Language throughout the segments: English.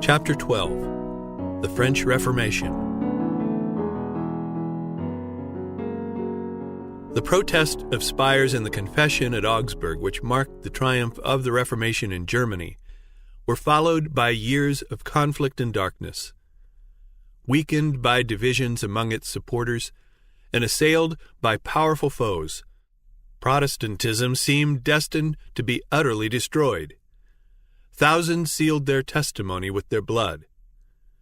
Chapter 12. The French Reformation. The protest of Spires and the confession at Augsburg, which marked the triumph of the Reformation in Germany, were followed by years of conflict and darkness. Weakened by divisions among its supporters and assailed by powerful foes, Protestantism seemed destined to be utterly destroyed. Thousands sealed their testimony with their blood.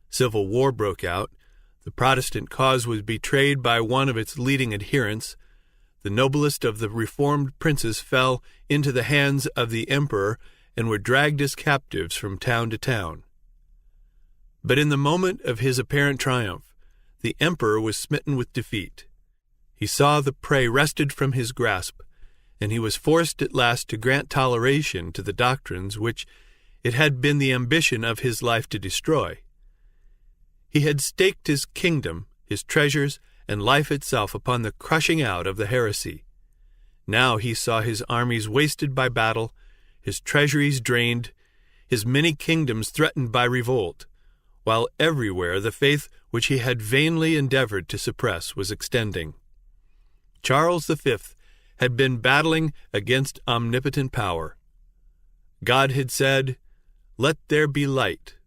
Civil war broke out. The Protestant cause was betrayed by one of its leading adherents. The noblest of the reformed princes fell into the hands of the emperor and were dragged as captives from town to town. But in the moment of his apparent triumph, the emperor was smitten with defeat. He saw the prey wrested from his grasp, and he was forced at last to grant toleration to the doctrines which it had been the ambition of his life to destroy. He had staked his kingdom, his treasures, and life itself upon the crushing out of the heresy. Now he saw his armies wasted by battle, his treasuries drained, his many kingdoms threatened by revolt, while everywhere the faith which he had vainly endeavored to suppress was extending. Charles V had been battling against omnipotent power. God had said, "Let there be light,"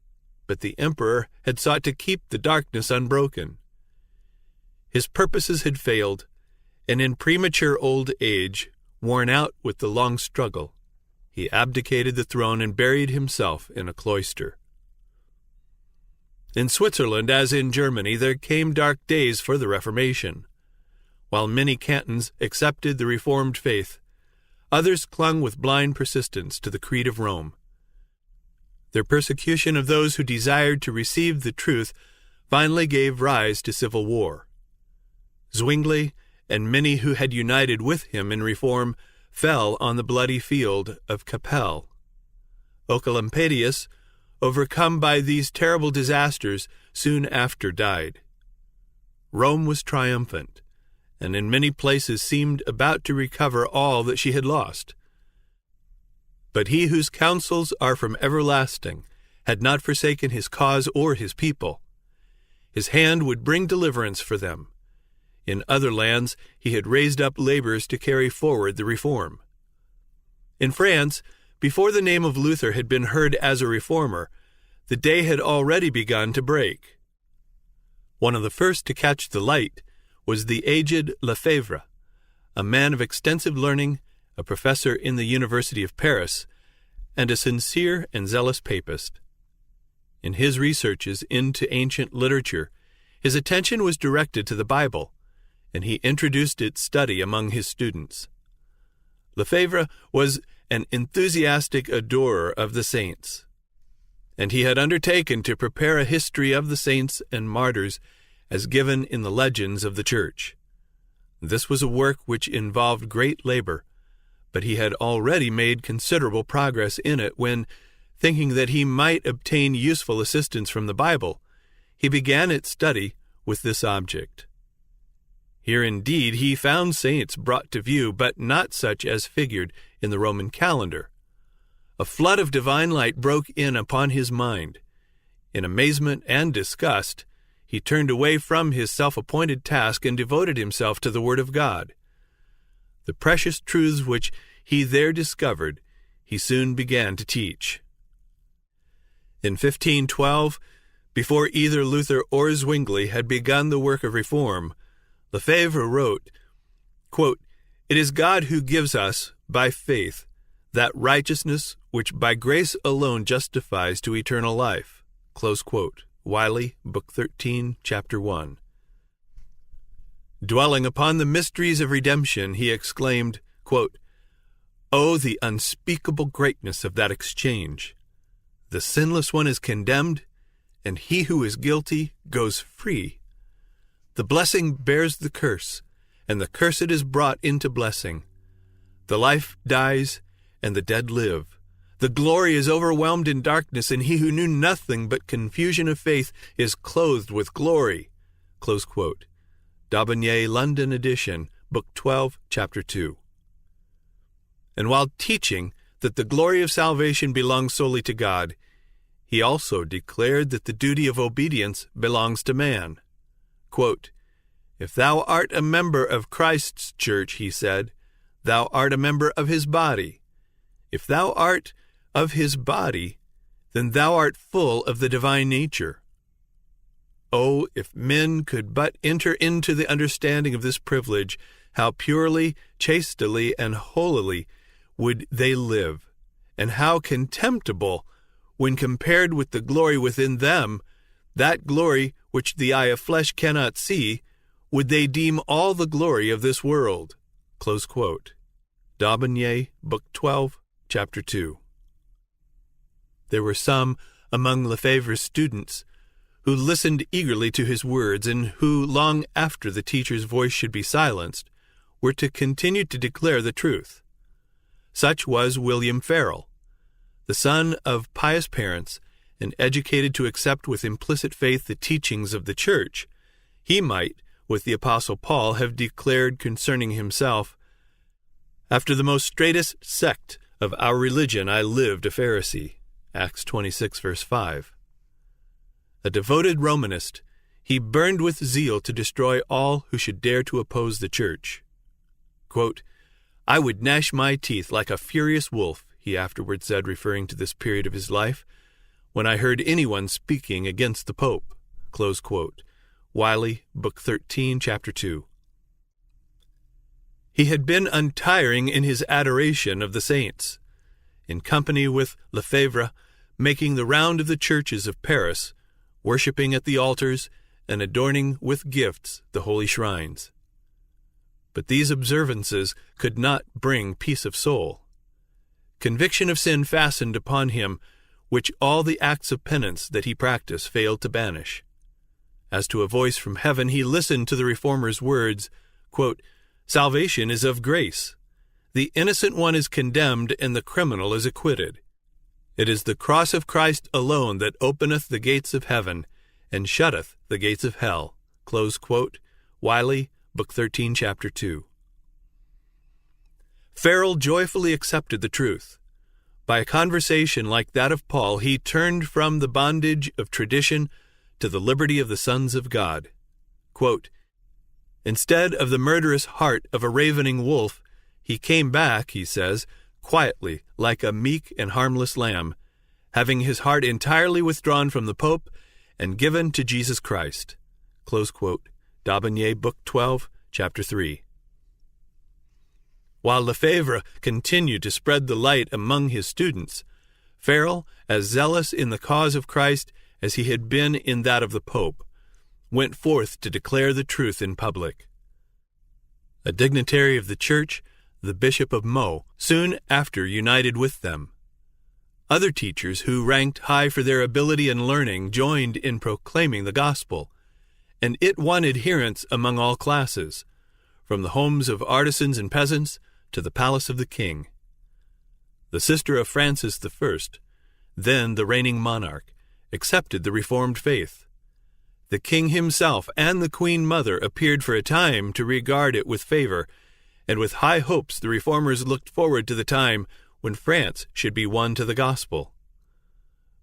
but the emperor had sought to keep the darkness unbroken. His purposes had failed, and in premature old age, worn out with the long struggle, he abdicated the throne and buried himself in a cloister. In Switzerland, as in Germany, there came dark days for the Reformation. While many cantons accepted the Reformed faith, others clung with blind persistence to the creed of Rome. Their persecution of those who desired to receive the truth finally gave rise to civil war. Zwingli and many who had united with him in reform fell on the bloody field of Kappel. Oecolampadius, overcome by these terrible disasters, soon after died. Rome was triumphant, and in many places seemed about to recover all that she had lost. But he whose counsels are from everlasting had not forsaken his cause or his people. His hand would bring deliverance for them. In other lands he had raised up laborers to carry forward the reform. In France, before the name of Luther had been heard as a reformer, the day had already begun to break. One of the first to catch the light was the aged Lefebvre, a man of extensive learning, a professor in the University of Paris, and a sincere and zealous papist. In his researches into ancient literature, his attention was directed to the Bible, and he introduced its study among his students. Lefebvre was an enthusiastic adorer of the saints, and he had undertaken to prepare a history of the saints and martyrs as given in the legends of the Church. This was a work which involved great labor, but he had already made considerable progress in it when, thinking that he might obtain useful assistance from the Bible, he began its study with this object. Here indeed he found saints brought to view, but not such as figured in the Roman calendar. A flood of divine light broke in upon his mind. In amazement and disgust, he turned away from his self-appointed task and devoted himself to the Word of God. The precious truths which he there discovered, he soon began to teach. In 1512, before either Luther or Zwingli had begun the work of reform, Lefebvre wrote, quote, "It is God who gives us, by faith, that righteousness which by grace alone justifies to eternal life." Close quote. Wiley, Book 13, Chapter 1. Dwelling upon the mysteries of redemption, he exclaimed, quote, "Oh, the unspeakable greatness of that exchange! The sinless one is condemned, and he who is guilty goes free. The blessing bears the curse, and the cursed is brought into blessing. The life dies, and the dead live. The glory is overwhelmed in darkness, and he who knew nothing but confusion of faith is clothed with glory." Close quote. Daubigny, London edition, Book 12, Chapter 2. And while teaching that the glory of salvation belongs solely to God, he also declared that the duty of obedience belongs to man. Quote, "If thou art a member of Christ's church," he said, "thou art a member of his body. If thou art of his body, then thou art full of the divine nature." Oh, if men could but enter into the understanding of this privilege, how purely, chastely, and holily would they live, and how contemptible, when compared with the glory within them, that glory which the eye of flesh cannot see, would they deem all the glory of this world. Close quote. D'Aubigné, Book 12, Chapter 2. There were some among Lefebvre's students who listened eagerly to his words, and who, long after the teacher's voice should be silenced, were to continue to declare the truth. Such was William Farel, the son of pious parents, and educated to accept with implicit faith the teachings of the Church. He might, with the Apostle Paul, have declared concerning himself, "After the most straitest sect of our religion I lived a Pharisee." Acts 26, verse 5. A devoted Romanist, he burned with zeal to destroy all who should dare to oppose the Church. Quote, "I would gnash my teeth like a furious wolf," he afterward said, referring to this period of his life, "when I heard anyone speaking against the Pope." Close quote. Wiley, Book 13, Chapter 2. He had been untiring in his adoration of the saints. In company with Lefebvre, making the round of the churches of Paris, worshipping at the altars, and adorning with gifts the holy shrines. But these observances could not bring peace of soul. Conviction of sin fastened upon him, which all the acts of penance that he practiced failed to banish. As to a voice from heaven, he listened to the Reformer's words, quote, "Salvation is of grace. The innocent one is condemned, and the criminal is acquitted. It is the cross of Christ alone that openeth the gates of heaven, and shutteth the gates of hell." Close quote. Wiley, Book 13, Chapter 2. Farel joyfully accepted the truth. By a conversation like that of Paul, he turned from the bondage of tradition to the liberty of the sons of God. Quote, "Instead of the murderous heart of a ravening wolf, he came back," he says, "quietly, like a meek and harmless lamb, having his heart entirely withdrawn from the Pope and given to Jesus Christ." Close quote. D'Aubigné, Book 12, Chapter 3. While Lefebvre continued to spread the light among his students, Farel, as zealous in the cause of Christ as he had been in that of the Pope, went forth to declare the truth in public. A dignitary of the Church, the Bishop of Meaux, soon after united with them. Other teachers who ranked high for their ability and learning joined in proclaiming the gospel, and it won adherents among all classes, from the homes of artisans and peasants to the palace of the king. The sister of Francis I, then the reigning monarch, accepted the Reformed faith. The king himself and the queen mother appeared for a time to regard it with favor, and with high hopes the Reformers looked forward to the time when France should be won to the gospel.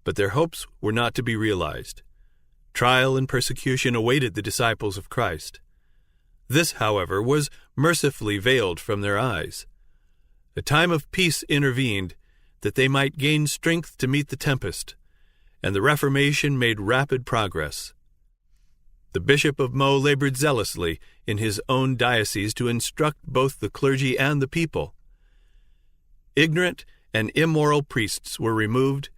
But their hopes were not to be realized. Trial and persecution awaited the disciples of Christ. This, however, was mercifully veiled from their eyes. A time of peace intervened, that they might gain strength to meet the tempest, and the Reformation made rapid progress. The Bishop of Meaux labored zealously in his own diocese to instruct both the clergy and the people. Ignorant and immoral priests were removed,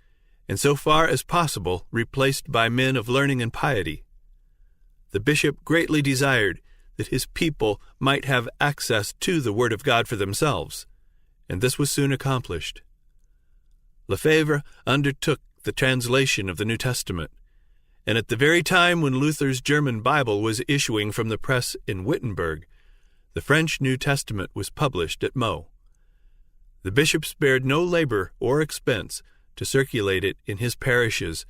and so far as possible replaced by men of learning and piety. The bishop greatly desired that his people might have access to the Word of God for themselves, and this was soon accomplished. Lefebvre undertook the translation of the New Testament, and at the very time when Luther's German Bible was issuing from the press in Wittenberg, the French New Testament was published at Meaux. The bishop spared no labor or expense to circulate it in his parishes,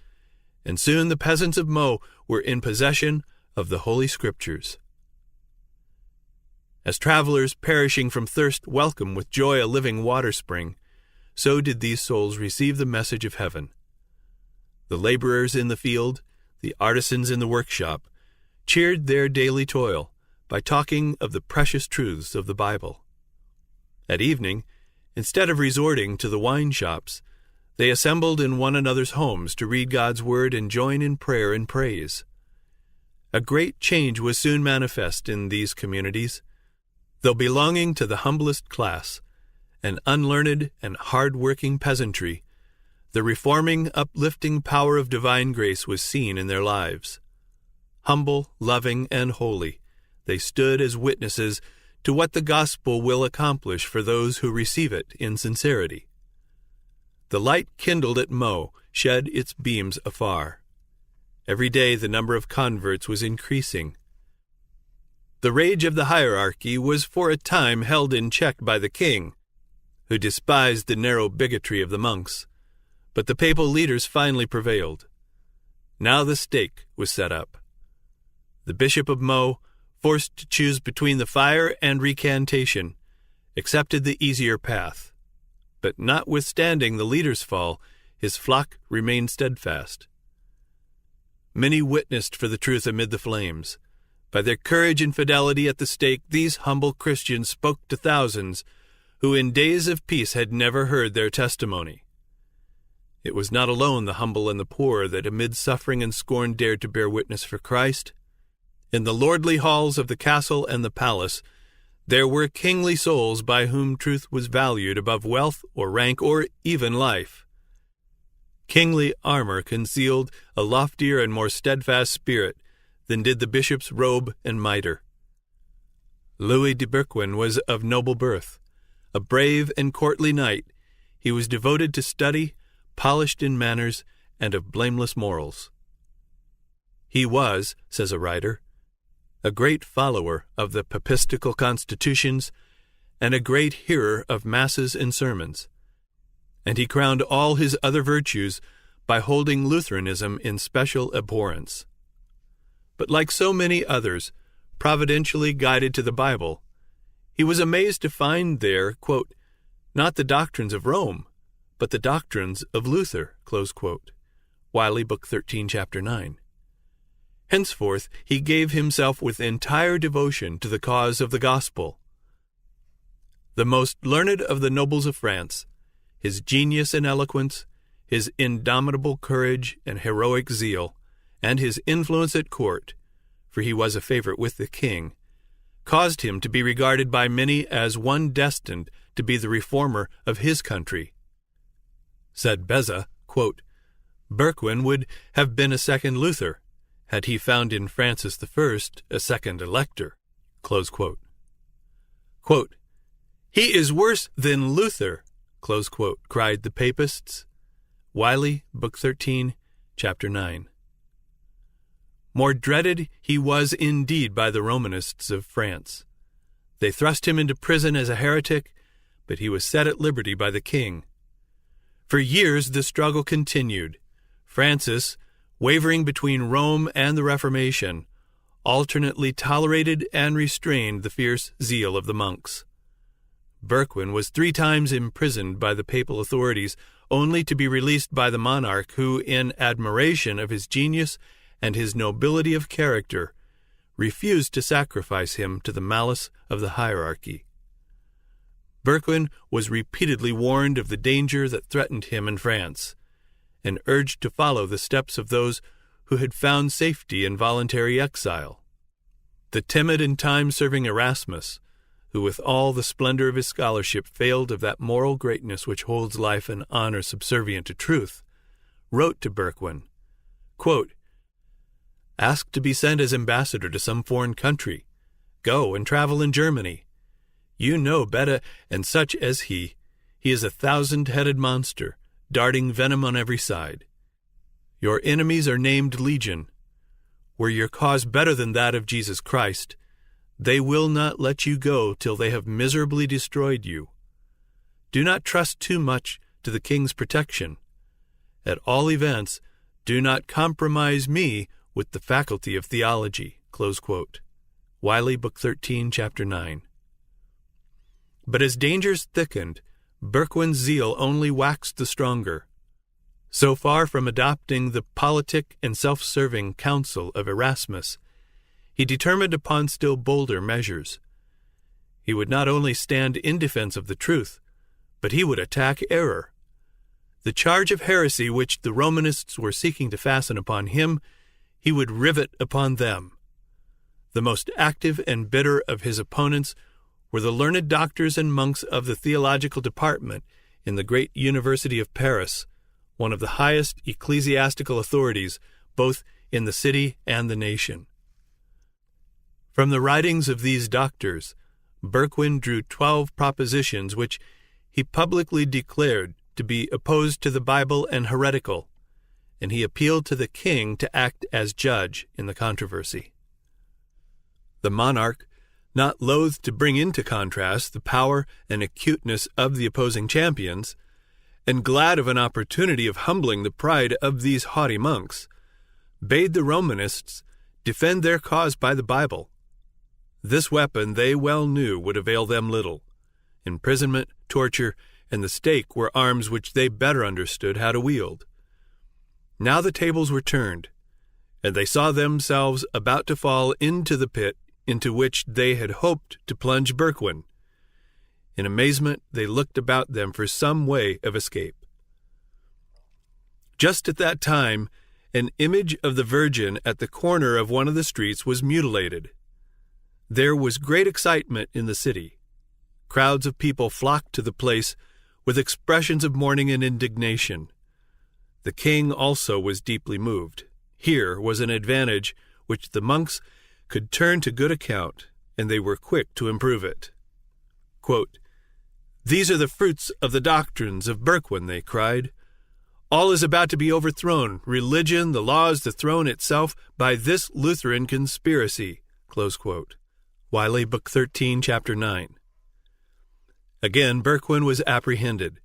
and soon the peasants of Meaux were in possession of the Holy Scriptures. As travelers perishing from thirst welcome with joy a living water spring, so did these souls receive the message of heaven. The laborers in the field, the artisans in the workshop, cheered their daily toil by talking of the precious truths of the Bible. At evening, instead of resorting to the wine shops, they assembled in one another's homes to read God's word and join in prayer and praise. A great change was soon manifest in these communities. Though belonging to the humblest class, an unlearned and hard-working peasantry, the reforming, uplifting power of divine grace was seen in their lives. Humble, loving, and holy, they stood as witnesses to what the gospel will accomplish for those who receive it in sincerity. The light kindled at Meaux shed its beams afar. Every day the number of converts was increasing. The rage of the hierarchy was for a time held in check by the king, who despised the narrow bigotry of the monks, but the papal leaders finally prevailed. Now the stake was set up. The Bishop of Meaux, forced to choose between the fire and recantation, accepted the easier path. But notwithstanding the leader's fall, his flock remained steadfast. Many witnessed for the truth amid the flames. By their courage and fidelity at the stake, these humble Christians spoke to thousands who in days of peace had never heard their testimony. It was not alone the humble and the poor that amid suffering and scorn dared to bear witness for Christ. In the lordly halls of the castle and the palace, there were kingly souls by whom truth was valued above wealth or rank or even life. Kingly armor concealed a loftier and more steadfast spirit than did the bishop's robe and mitre. Louis de Berquin was of noble birth. A brave and courtly knight, he was devoted to study, polished in manners, and of blameless morals. He was, says a writer, a great follower of the papistical constitutions and a great hearer of masses and sermons, and he crowned all his other virtues by holding Lutheranism in special abhorrence. But like so many others, providentially guided to the Bible, he was amazed to find there, quote, not the doctrines of Rome, but the doctrines of Luther, close quote. Wiley, Book 13, Chapter 9. Henceforth he gave himself with entire devotion to the cause of the gospel. The most learned of the nobles of France, his genius and eloquence, his indomitable courage and heroic zeal, and his influence at court, for he was a favorite with the king, caused him to be regarded by many as one destined to be the reformer of his country. Said Beza, quote, Berquin would have been a second Luther, had he found in Francis I a second elector. Close quote. Quote, he is worse than Luther, close quote, cried the papists. Wiley, Book 13, Chapter 9. More dreaded he was indeed by the Romanists of France. They thrust him into prison as a heretic, but he was set at liberty by the king. For years the struggle continued. Francis, wavering between Rome and the Reformation, alternately tolerated and restrained the fierce zeal of the monks. Berquin was 3 times imprisoned by the papal authorities, only to be released by the monarch who, in admiration of his genius and his nobility of character, refused to sacrifice him to the malice of the hierarchy. Berquin was repeatedly warned of the danger that threatened him in France, and urged to follow the steps of those who had found safety in voluntary exile. The timid and time-serving Erasmus, who with all the splendor of his scholarship failed of that moral greatness which holds life and honor subservient to truth, wrote to Berquin, quote, ask to be sent as ambassador to some foreign country. Go and travel in Germany. You know Beda and such as he. He is a 1,000-headed monster, darting venom on every side. Your enemies are named Legion. Were your cause better than that of Jesus Christ, they will not let you go till they have miserably destroyed you. Do not trust too much to the king's protection. At all events, do not compromise me with the faculty of theology. Close quote. Wiley, Book 13, Chapter 9. But as dangers thickened, Berquin's zeal only waxed the stronger. So far from adopting the politic and self-serving counsel of Erasmus, he determined upon still bolder measures. He would not only stand in defense of the truth, but he would attack error. The charge of heresy which the Romanists were seeking to fasten upon him, he would rivet upon them. The most active and bitter of his opponents were the learned doctors and monks of the theological department in the great University of Paris, one of the highest ecclesiastical authorities both in the city and the nation. From the writings of these doctors, Berquin drew 12 propositions which he publicly declared to be opposed to the Bible and heretical, and he appealed to the king to act as judge in the controversy. The monarch, not loath to bring into contrast the power and acuteness of the opposing champions, and glad of an opportunity of humbling the pride of these haughty monks, bade the Romanists defend their cause by the Bible. This weapon they well knew would avail them little. Imprisonment, torture, and the stake were arms which they better understood how to wield. Now the tables were turned, and they saw themselves about to fall into the pit into which they had hoped to plunge Berquin. In amazement they looked about them for some way of escape. Just at that time, an image of the Virgin at the corner of one of the streets was mutilated. There was great excitement in the city. Crowds of people flocked to the place with expressions of mourning and indignation. The king also was deeply moved. Here was an advantage which the monks could turn to good account, and they were quick to improve it. Quote, "These are the fruits of the doctrines of Berquin," they cried. "All is about to be overthrown, religion, the laws, the throne itself, by this Lutheran conspiracy." Close quote. Wiley, Book 13, Chapter 9. Again, Berquin was apprehended.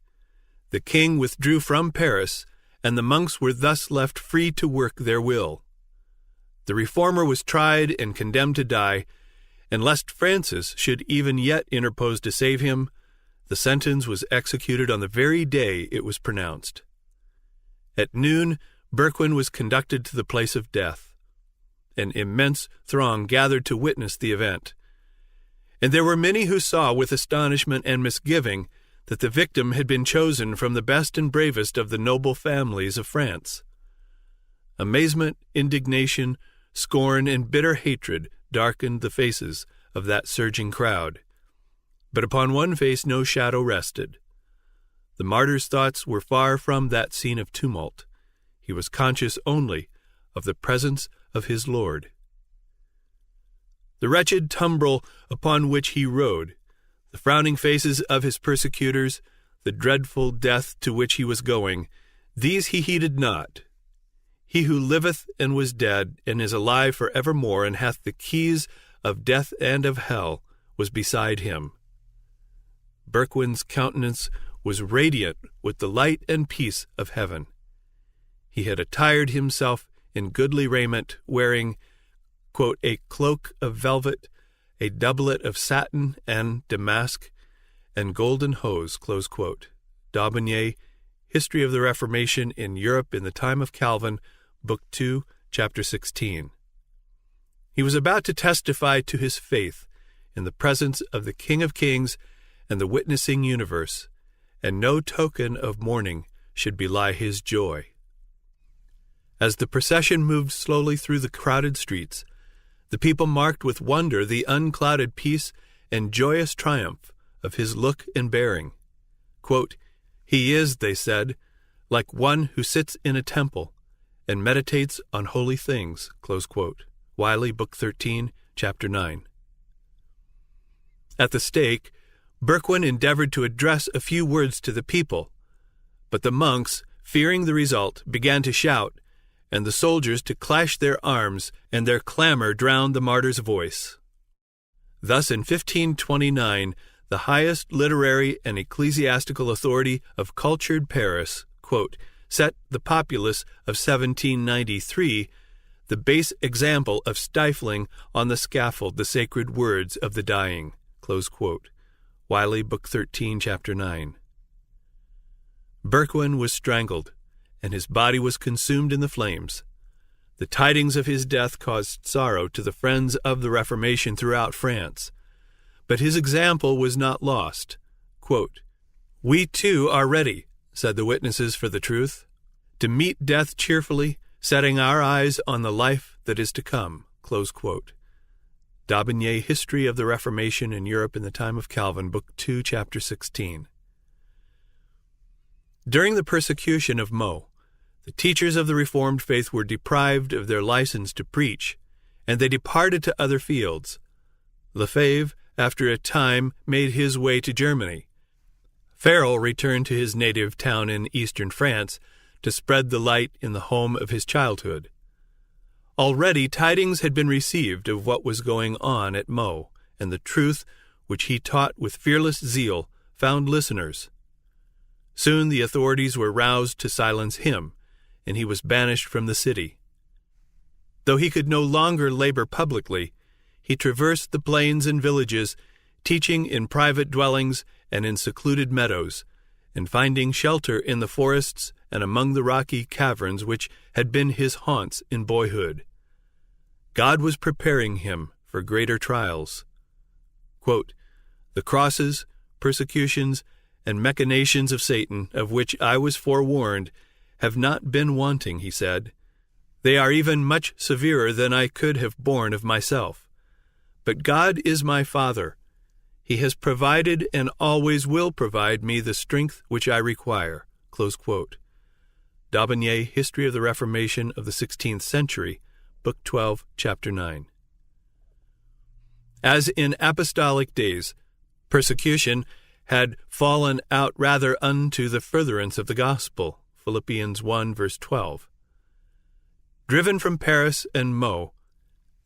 The king withdrew from Paris, and the monks were thus left free to work their will. The reformer was tried and condemned to die, and lest Francis should even yet interpose to save him, the sentence was executed on the very day it was pronounced. At noon, Berquin was conducted to the place of death. An immense throng gathered to witness the event, and there were many who saw with astonishment and misgiving that the victim had been chosen from the best and bravest of the noble families of France. Amazement, indignation, scorn, and bitter hatred darkened the faces of that surging crowd. But upon one face no shadow rested. The martyr's thoughts were far from that scene of tumult. He was conscious only of the presence of his Lord. The wretched tumbrel upon which he rode, the frowning faces of his persecutors, the dreadful death to which he was going, these he heeded not. He who liveth and was dead, and is alive for evermore, and hath the keys of death and of hell, was beside him. Berquin's countenance was radiant with the light and peace of heaven. He had attired himself in goodly raiment, wearing, quote, "a cloak of velvet, a doublet of satin and damask, and golden hose," close quote. D'Aubigné, History of the Reformation in Europe in the Time of Calvin, Book 2, Chapter 16. He was about to testify to his faith in the presence of the King of Kings and the witnessing universe, and no token of mourning should belie his joy. As the procession moved slowly through the crowded streets, the people marked with wonder the unclouded peace and joyous triumph of his look and bearing. Quote, "He is," they said, "like one who sits in a temple and meditates on holy things." Close quote. Wiley, Book 13, Chapter 9. At the stake, Berquin endeavored to address a few words to the people, but the monks, fearing the result, began to shout, and the soldiers to clash their arms, and their clamor drowned the martyr's voice. Thus in 1529, the highest literary and ecclesiastical authority of cultured Paris, quote, set the populace of 1793 the base example of stifling on the scaffold the sacred words of the dying. Close quote. Wiley, Book 13, Chapter 9. Berquin was strangled, and his body was consumed in the flames. The tidings of his death caused sorrow to the friends of the Reformation throughout France. But his example was not lost. Quote, "We too are ready," said the witnesses for the truth, "to meet death cheerfully, setting our eyes on the life that is to come." Close quote. D'Aubigné, History of the Reformation in Europe in the Time of Calvin, Book 2, Chapter 16. During the persecution of Meaux, the teachers of the Reformed faith were deprived of their license to preach, and they departed to other fields. Lefebvre, after a time, made his way to Germany. Farel returned to his native town in eastern France to spread the light in the home of his childhood. Already tidings had been received of what was going on at Meaux, and the truth, which he taught with fearless zeal, found listeners. Soon the authorities were roused to silence him, and he was banished from the city. Though he could no longer labor publicly, he traversed the plains and villages, teaching in private dwellings and in secluded meadows, and finding shelter in the forests and among the rocky caverns which had been his haunts in boyhood. God was preparing him for greater trials. Quote, "The crosses, persecutions, and machinations of Satan, of which I was forewarned, have not been wanting," he said. "They are even much severer than I could have borne of myself. But God is my Father. He has provided and always will provide me the strength which I require." Close quote. D'Aubigné, History of the Reformation of the 16th Century, Book 12, Chapter 9. As in apostolic days, persecution had fallen out rather unto the furtherance of the gospel. Philippians 1, verse 12. Driven from Paris and Meaux,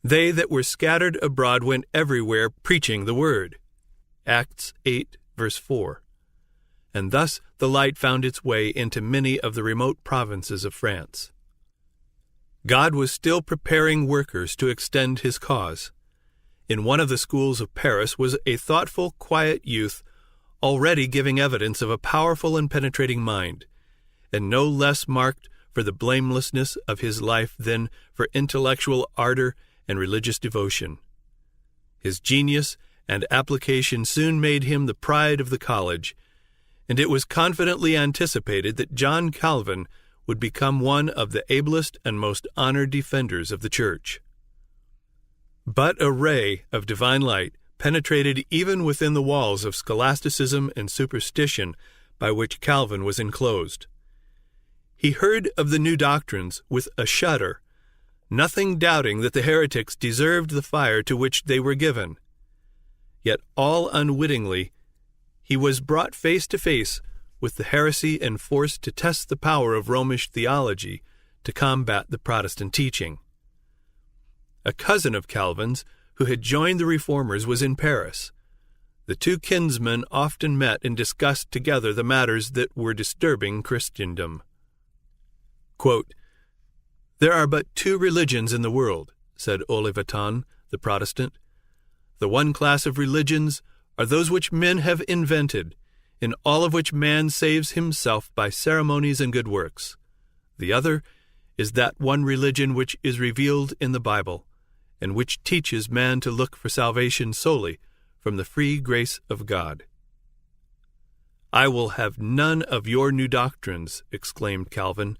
they that were scattered abroad went everywhere preaching the word. Acts 8, verse 4. And thus the light found its way into many of the remote provinces of France. God was still preparing workers to extend his cause. In one of the schools of Paris was a thoughtful, quiet youth already giving evidence of a powerful and penetrating mind, and no less marked for the blamelessness of his life than for intellectual ardor and religious devotion. His genius and application soon made him the pride of the college, and it was confidently anticipated that John Calvin would become one of the ablest and most honored defenders of the Church. But a ray of divine light penetrated even within the walls of scholasticism and superstition by which Calvin was enclosed. He heard of the new doctrines with a shudder, nothing doubting that the heretics deserved the fire to which they were given. Yet all unwittingly, he was brought face to face with the heresy and forced to test the power of Romish theology to combat the Protestant teaching. A cousin of Calvin's, who had joined the Reformers, was in Paris. The two kinsmen often met and discussed together the matters that were disturbing Christendom. Quote, "There are but two religions in the world," said Olivetan, the Protestant. "The one class of religions are those which men have invented, in all of which man saves himself by ceremonies and good works. The other is that one religion which is revealed in the Bible, and which teaches man to look for salvation solely from the free grace of God." "I will have none of your new doctrines," exclaimed Calvin.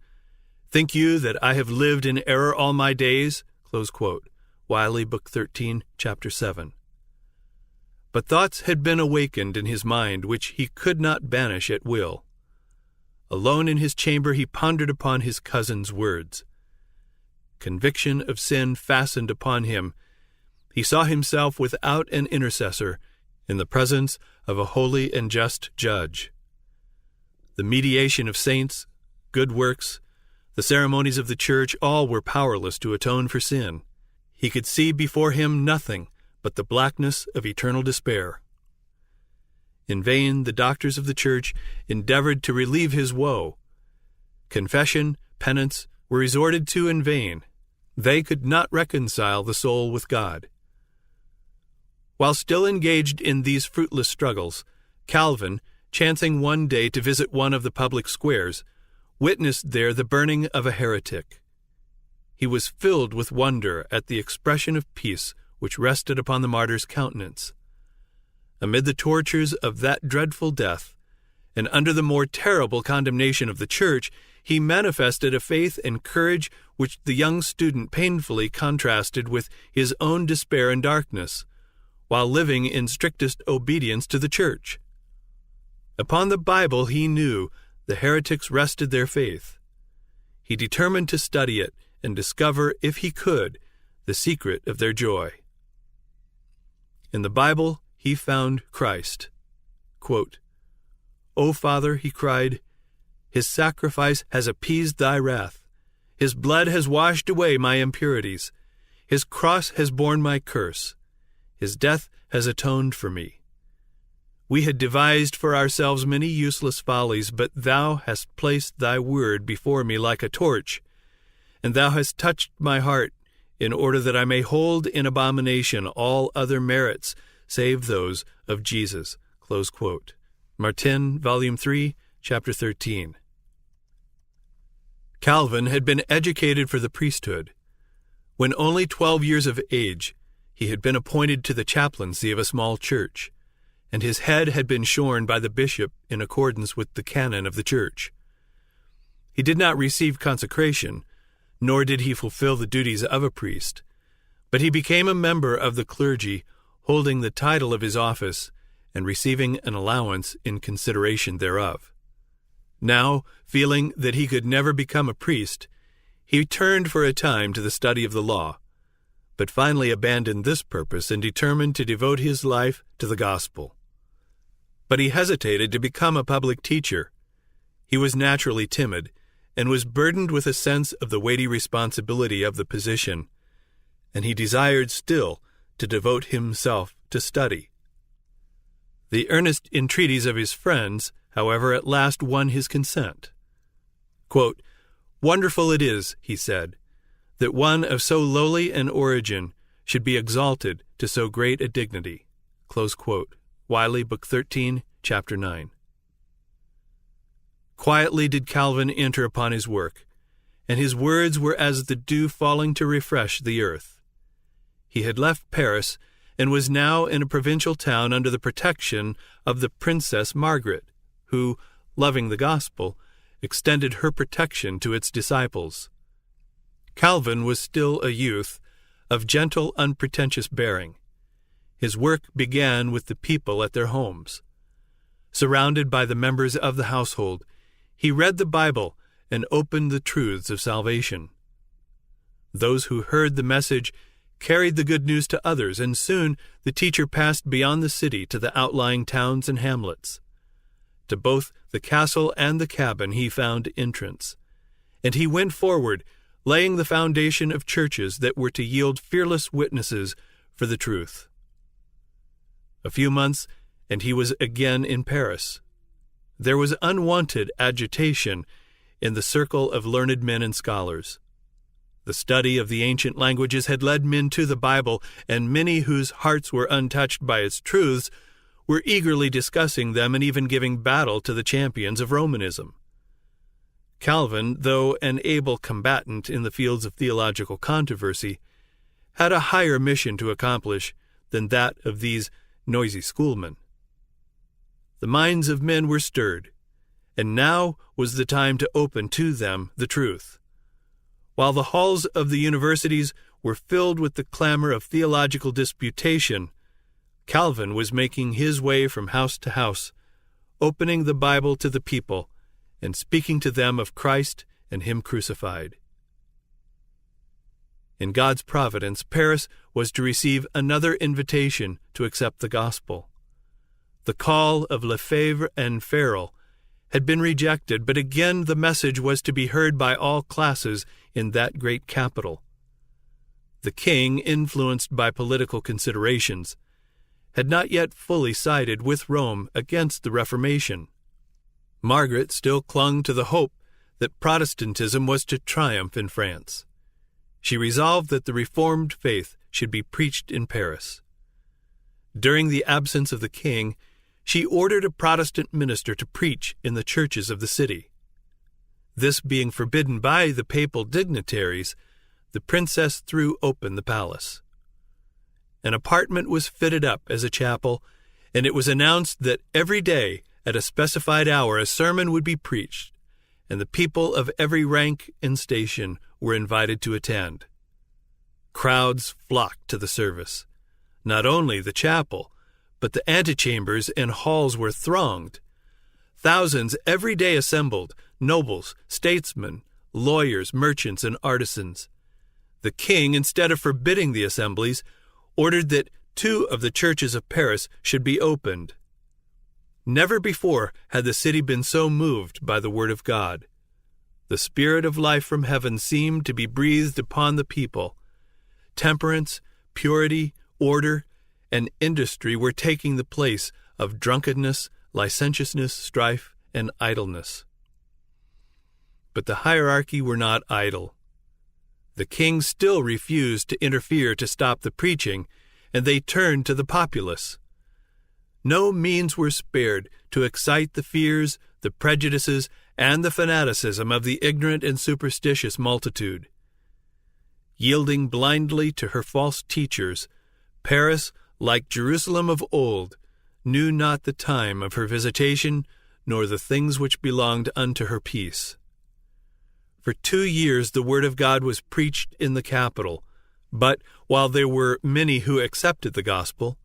"Think you that I have lived in error all my days?" Close quote. Wiley, Book 13, Chapter 7. But thoughts had been awakened in his mind which he could not banish at will. Alone in his chamber he pondered upon his cousin's words. Conviction of sin fastened upon him. He saw himself without an intercessor, in the presence of a holy and just judge. The mediation of saints, good works, the ceremonies of the Church, all were powerless to atone for sin. He could see before him nothing but the blackness of eternal despair. In vain the doctors of the Church endeavored to relieve his woe. Confession, penance were resorted to in vain. They could not reconcile the soul with God. While still engaged in these fruitless struggles, Calvin, chancing one day to visit one of the public squares, witnessed there the burning of a heretic. He was filled with wonder at the expression of peace which rested upon the martyr's countenance. Amid the tortures of that dreadful death, and under the more terrible condemnation of the Church, he manifested a faith and courage which the young student painfully contrasted with his own despair and darkness, while living in strictest obedience to the Church. Upon the Bible, he knew, the heretics rested their faith. He determined to study it and discover, if he could, the secret of their joy. In the Bible, he found Christ. Quote, "O Father," he cried, "his sacrifice has appeased thy wrath. His blood has washed away my impurities. His cross has borne my curse. His death has atoned for me. We had devised for ourselves many useless follies, but thou hast placed thy word before me like a torch, and thou hast touched my heart in order that I may hold in abomination all other merits save those of Jesus." Close quote. Martin, Volume 3, Chapter 13. Calvin had been educated for the priesthood. When only 12 years of age, he had been appointed to the chaplaincy of a small church, and his head had been shorn by the bishop in accordance with the canon of the church. He did not receive consecration, nor did he fulfill the duties of a priest, but he became a member of the clergy, holding the title of his office and receiving an allowance in consideration thereof. Now, feeling that he could never become a priest, he turned for a time to the study of the law, but finally abandoned this purpose and determined to devote his life to the gospel. But he hesitated to become a public teacher. He was naturally timid and was burdened with a sense of the weighty responsibility of the position, and he desired still to devote himself to study. The earnest entreaties of his friends, however, at last won his consent. Quote, "Wonderful it is," he said, "that one of so lowly an origin should be exalted to so great a dignity." Close quote. Wiley, Book 13, Chapter 9. Quietly did Calvin enter upon his work, and his words were as the dew falling to refresh the earth. He had left Paris and was now in a provincial town under the protection of the Princess Margaret, who, loving the gospel, extended her protection to its disciples. Calvin was still a youth, of gentle, unpretentious bearing. His work began with the people at their homes. Surrounded by the members of the household, he read the Bible and opened the truths of salvation. Those who heard the message carried the good news to others, and soon the teacher passed beyond the city to the outlying towns and hamlets. To both the castle and the cabin he found entrance, and he went forward, laying the foundation of churches that were to yield fearless witnesses for the truth. A few months, and he was again in Paris. There was unwonted agitation in the circle of learned men and scholars. The study of the ancient languages had led men to the Bible, and many whose hearts were untouched by its truths were eagerly discussing them and even giving battle to the champions of Romanism. Calvin, though an able combatant in the fields of theological controversy, had a higher mission to accomplish than that of these noisy schoolmen. The minds of men were stirred, and now was the time to open to them the truth. While the halls of the universities were filled with the clamor of theological disputation, Calvin was making his way from house to house, opening the Bible to the people and speaking to them of Christ and Him crucified. In God's providence, Paris was to receive another invitation to accept the gospel. The call of Lefebvre and Farel had been rejected, but again the message was to be heard by all classes in that great capital. The king, influenced by political considerations, had not yet fully sided with Rome against the Reformation. Margaret still clung to the hope that Protestantism was to triumph in France. She resolved that the Reformed faith should be preached in Paris. During the absence of the king, she ordered a Protestant minister to preach in the churches of the city. This being forbidden by the papal dignitaries, the princess threw open the palace. An apartment was fitted up as a chapel, and it was announced that every day, at a specified hour, a sermon would be preached, and the people of every rank and station were invited to attend. Crowds flocked to the service. Not only the chapel, but the antechambers and halls were thronged. Thousands every day assembled, nobles, statesmen, lawyers, merchants, and artisans. The king, instead of forbidding the assemblies, ordered that 2 of the churches of Paris should be opened. Never before had the city been so moved by the word of God. The spirit of life from heaven seemed to be breathed upon the people. Temperance, purity, order, and industry were taking the place of drunkenness, licentiousness, strife, and idleness. But the hierarchy were not idle. The king still refused to interfere to stop the preaching, and they turned to the populace. No means were spared to excite the fears, the prejudices, and the fanaticism of the ignorant and superstitious multitude. Yielding blindly to her false teachers, Paris, like Jerusalem of old, knew not the time of her visitation, nor the things which belonged unto her peace. For 2 years the word of God was preached in the capital, but while there were many who accepted the gospel,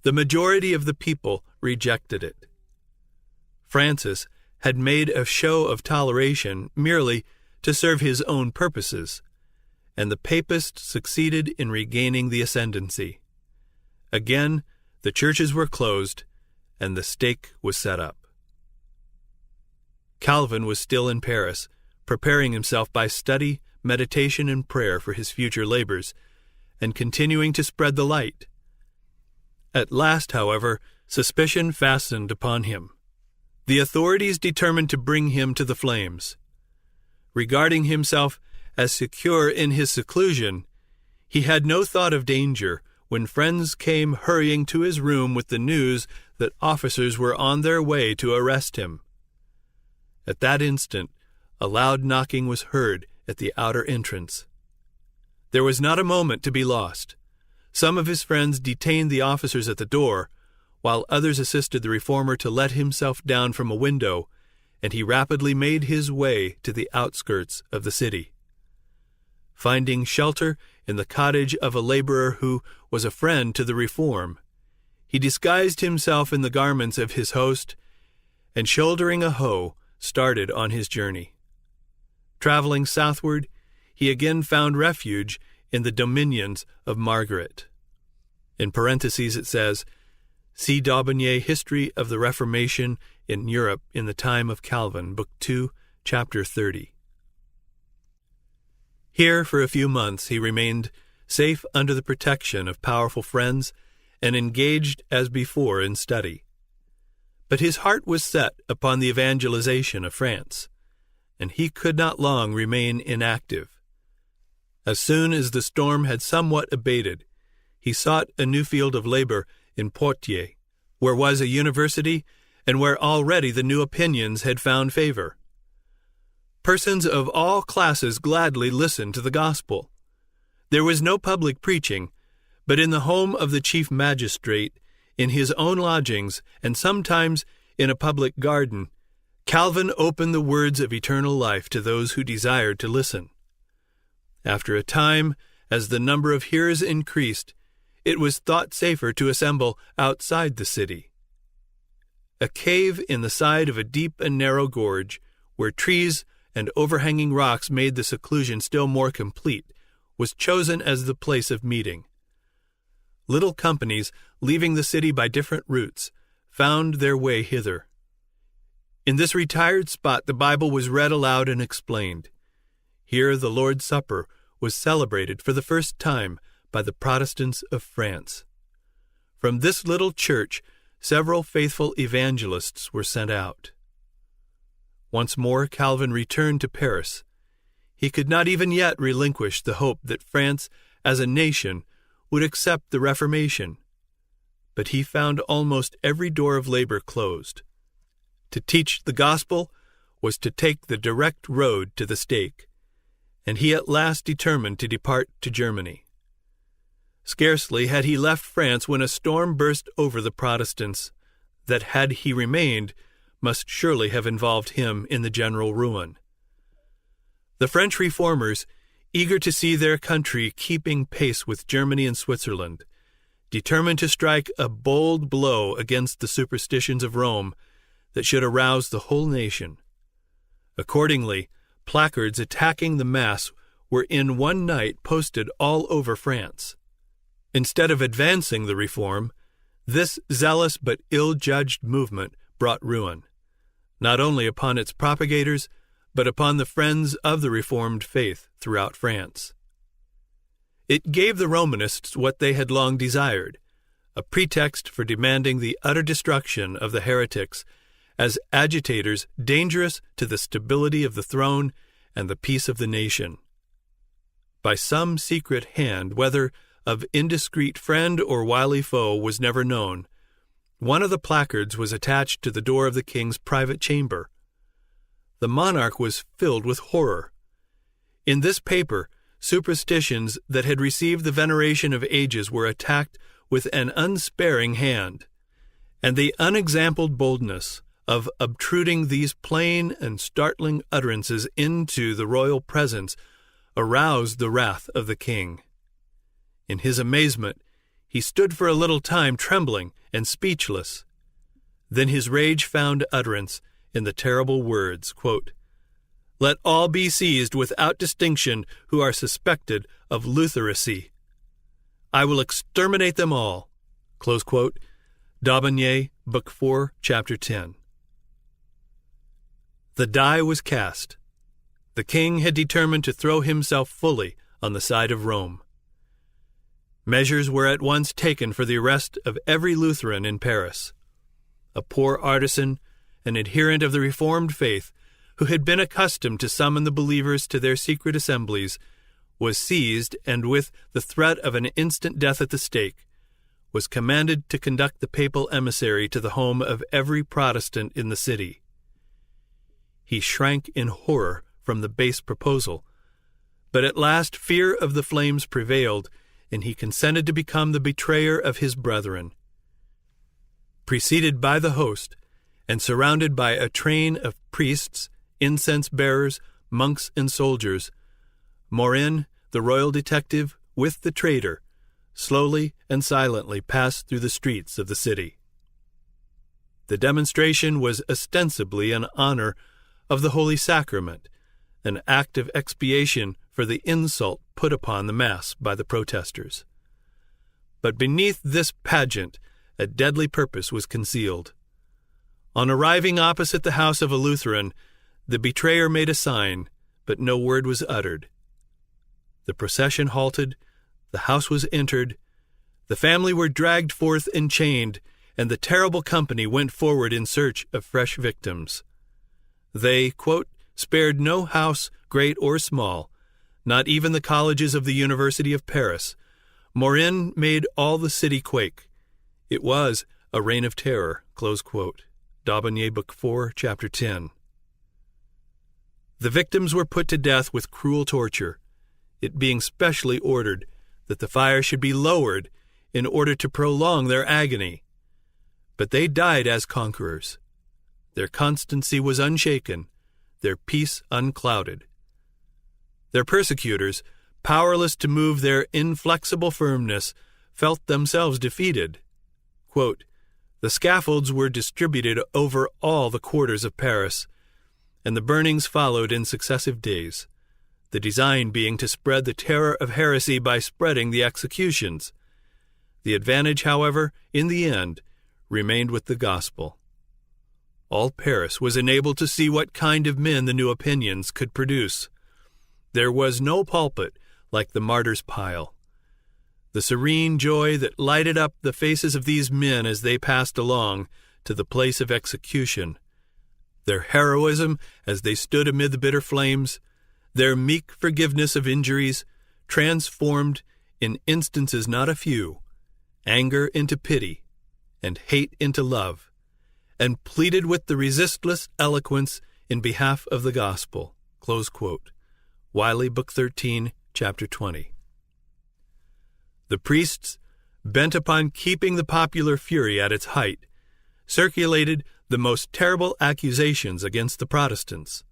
the majority of the people rejected it. Francis had made a show of toleration merely to serve his own purposes, and the papists succeeded in regaining the ascendancy. Again, the churches were closed, and the stake was set up. Calvin was still in Paris, preparing himself by study, meditation, and prayer for his future labors, and continuing to spread the light. At last, however, suspicion fastened upon him. The authorities determined to bring him to the flames. Regarding himself as secure in his seclusion, he had no thought of danger when friends came hurrying to his room with the news that officers were on their way to arrest him. At that instant, a loud knocking was heard at the outer entrance. There was not a moment to be lost. Some of his friends detained the officers at the door, while others assisted the reformer to let himself down from a window, and he rapidly made his way to the outskirts of the city. Finding shelter in the cottage of a laborer who was a friend to the reform, he disguised himself in the garments of his host, and shouldering a hoe, started on his journey. Traveling southward, he again found refuge in the dominions of Margaret. In parentheses it says, see D'Aubigné, History of the Reformation in Europe in the Time of Calvin, Book 2, Chapter 30. Here for a few months he remained safe under the protection of powerful friends and engaged as before in study. But his heart was set upon the evangelization of France, and he could not long remain inactive. As soon as the storm had somewhat abated, he sought a new field of labor in Poitiers, where was a university, and where already the new opinions had found favor. Persons of all classes gladly listened to the gospel. There was no public preaching, but in the home of the chief magistrate, in his own lodgings, and sometimes in a public garden, Calvin opened the words of eternal life to those who desired to listen. After a time, as the number of hearers increased, it was thought safer to assemble outside the city. A cave in the side of a deep and narrow gorge, where trees and overhanging rocks made the seclusion still more complete, was chosen as the place of meeting. Little companies, leaving the city by different routes, found their way hither. In this retired spot the Bible was read aloud and explained. Here the Lord's Supper was celebrated for the first time by the Protestants of France. From this little church, several faithful evangelists were sent out. Once more Calvin returned to Paris. He could not even yet relinquish the hope that France, as a nation, would accept the Reformation. But he found almost every door of labor closed. To teach the gospel was to take the direct road to the stake, and he at last determined to depart to Germany. Scarcely had he left France when a storm burst over the Protestants that, had he remained, must surely have involved him in the general ruin. The French reformers, eager to see their country keeping pace with Germany and Switzerland, determined to strike a bold blow against the superstitions of Rome that should arouse the whole nation. Accordingly, placards attacking the Mass were in one night posted all over France. Instead of advancing the reform, this zealous but ill-judged movement brought ruin, not only upon its propagators, but upon the friends of the Reformed faith throughout France. It gave the Romanists what they had long desired, a pretext for demanding the utter destruction of the heretics as agitators dangerous to the stability of the throne and the peace of the nation. By some secret hand, whether of indiscreet friend or wily foe was never known, one of the placards was attached to the door of the king's private chamber. The monarch was filled with horror. In this paper, superstitions that had received the veneration of ages were attacked with an unsparing hand, and the unexampled boldness of obtruding these plain and startling utterances into the royal presence aroused the wrath of the king. In his amazement, he stood for a little time trembling and speechless. Then his rage found utterance in the terrible words, quote, "Let all be seized without distinction who are suspected of Lutheracy. I will exterminate them all." Close quote. D'Aubigné, Book 4, Chapter 10. The die was cast. The king had determined to throw himself fully on the side of Rome. Measures were at once taken for the arrest of every Lutheran in Paris. A poor artisan, an adherent of the Reformed faith, who had been accustomed to summon the believers to their secret assemblies, was seized and, with the threat of an instant death at the stake, was commanded to conduct the papal emissary to the home of every Protestant in the city. He shrank in horror from the base proposal, but at last fear of the flames prevailed, and he consented to become the betrayer of his brethren. Preceded by the host, and surrounded by a train of priests, incense-bearers, monks, and soldiers, Morin, the royal detective, with the traitor, slowly and silently passed through the streets of the city. The demonstration was ostensibly in honor of the Holy Sacrament, an act of expiation for the insult put upon the Mass by the protesters. But beneath this pageant a deadly purpose was concealed. On arriving opposite the house of a Lutheran, the betrayer made a sign, but no word was uttered. The procession halted, the house was entered, the family were dragged forth and chained, and the terrible company went forward in search of fresh victims. They, quote, spared no house, great or small, not even the colleges of the University of Paris. Morin made all the city quake. It was a reign of terror, close quote. D'Aubigné, Book 4, Chapter 10. The victims were put to death with cruel torture, it being specially ordered that the fire should be lowered in order to prolong their agony. But they died as conquerors. Their constancy was unshaken, their peace unclouded. Their persecutors, powerless to move their inflexible firmness, felt themselves defeated. Quote, "The scaffolds were distributed over all the quarters of Paris, and the burnings followed in successive days, the design being to spread the terror of heresy by spreading the executions. The advantage, however, in the end, remained with the gospel. All Paris was enabled to see what kind of men the new opinions could produce. There was no pulpit like the martyr's pile. The serene joy that lighted up the faces of these men as they passed along to the place of execution, their heroism as they stood amid the bitter flames, their meek forgiveness of injuries, transformed, in instances not a few, anger into pity, and hate into love, and pleaded with the resistless eloquence in behalf of the gospel." Close quote. Wiley, Book 13, Chapter 20. The priests, bent upon keeping the popular fury at its height, circulated the most terrible accusations against the Protestants.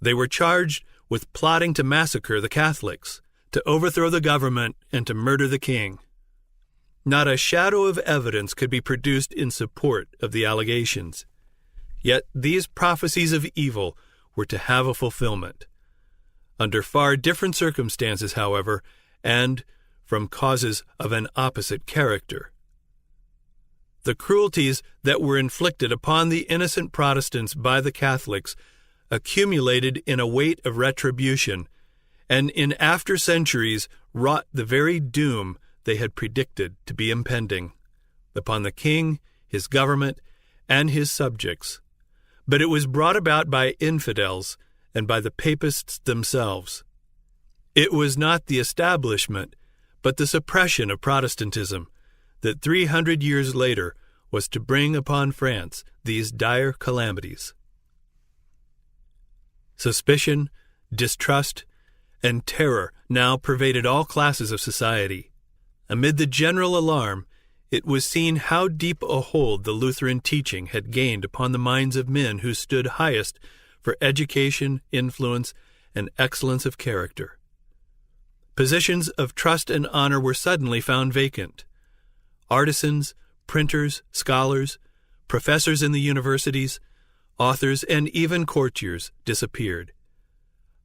They were charged with plotting to massacre the Catholics, to overthrow the government, and to murder the king. Not a shadow of evidence could be produced in support of the allegations. Yet these prophecies of evil were to have a fulfillment. Under far different circumstances, however, and from causes of an opposite character. The cruelties that were inflicted upon the innocent Protestants by the Catholics accumulated in a weight of retribution, and in after centuries wrought the very doom they had predicted to be impending upon the king, his government, and his subjects. But it was brought about by infidels and by the papists themselves. It was not the establishment, but the suppression of Protestantism that 300 years later was to bring upon France these dire calamities. Suspicion, distrust, and terror now pervaded all classes of society. Amid the general alarm, it was seen how deep a hold the Lutheran teaching had gained upon the minds of men who stood highest for education, influence, and excellence of character. Positions of trust and honor were suddenly found vacant. Artisans, printers, scholars, professors in the universities, authors, and even courtiers disappeared.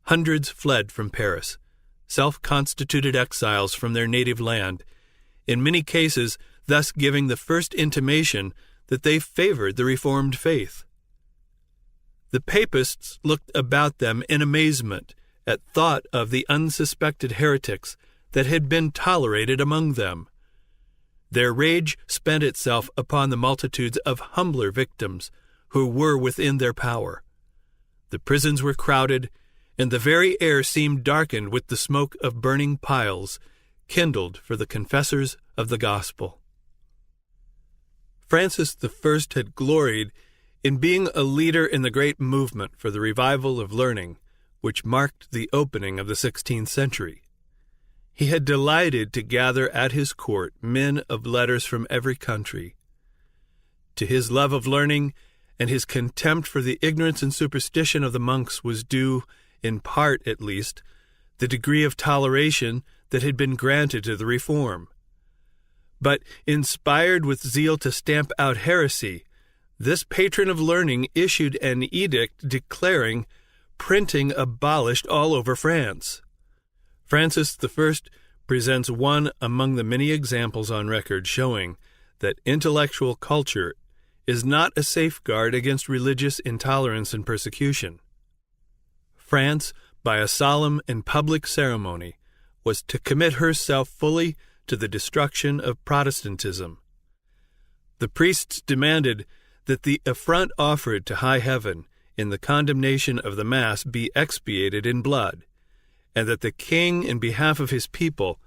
Hundreds fled from Paris, self-constituted exiles from their native land, in many cases thus giving the first intimation that they favored the Reformed faith. The papists looked about them in amazement at thought of the unsuspected heretics that had been tolerated among them. Their rage spent itself upon the multitudes of humbler victims who were within their power. The prisons were crowded, and the very air seemed darkened with the smoke of burning piles, kindled for the confessors of the gospel. Francis I had gloried in being a leader in the great movement for the revival of learning, which marked the opening of the 16th century. He had delighted to gather at his court men of letters from every country. To his love of learning and his contempt for the ignorance and superstition of the monks was due, in part at least, the degree of toleration that had been granted to the reform. But, inspired with zeal to stamp out heresy, this patron of learning issued an edict declaring printing abolished all over France. Francis I presents one among the many examples on record showing that intellectual culture is not a safeguard against religious intolerance and persecution. France, by a solemn and public ceremony, was to commit herself fully to the destruction of Protestantism. The priests demanded that the affront offered to high heaven in the condemnation of the Mass be expiated in blood, and that the king, in behalf of his people,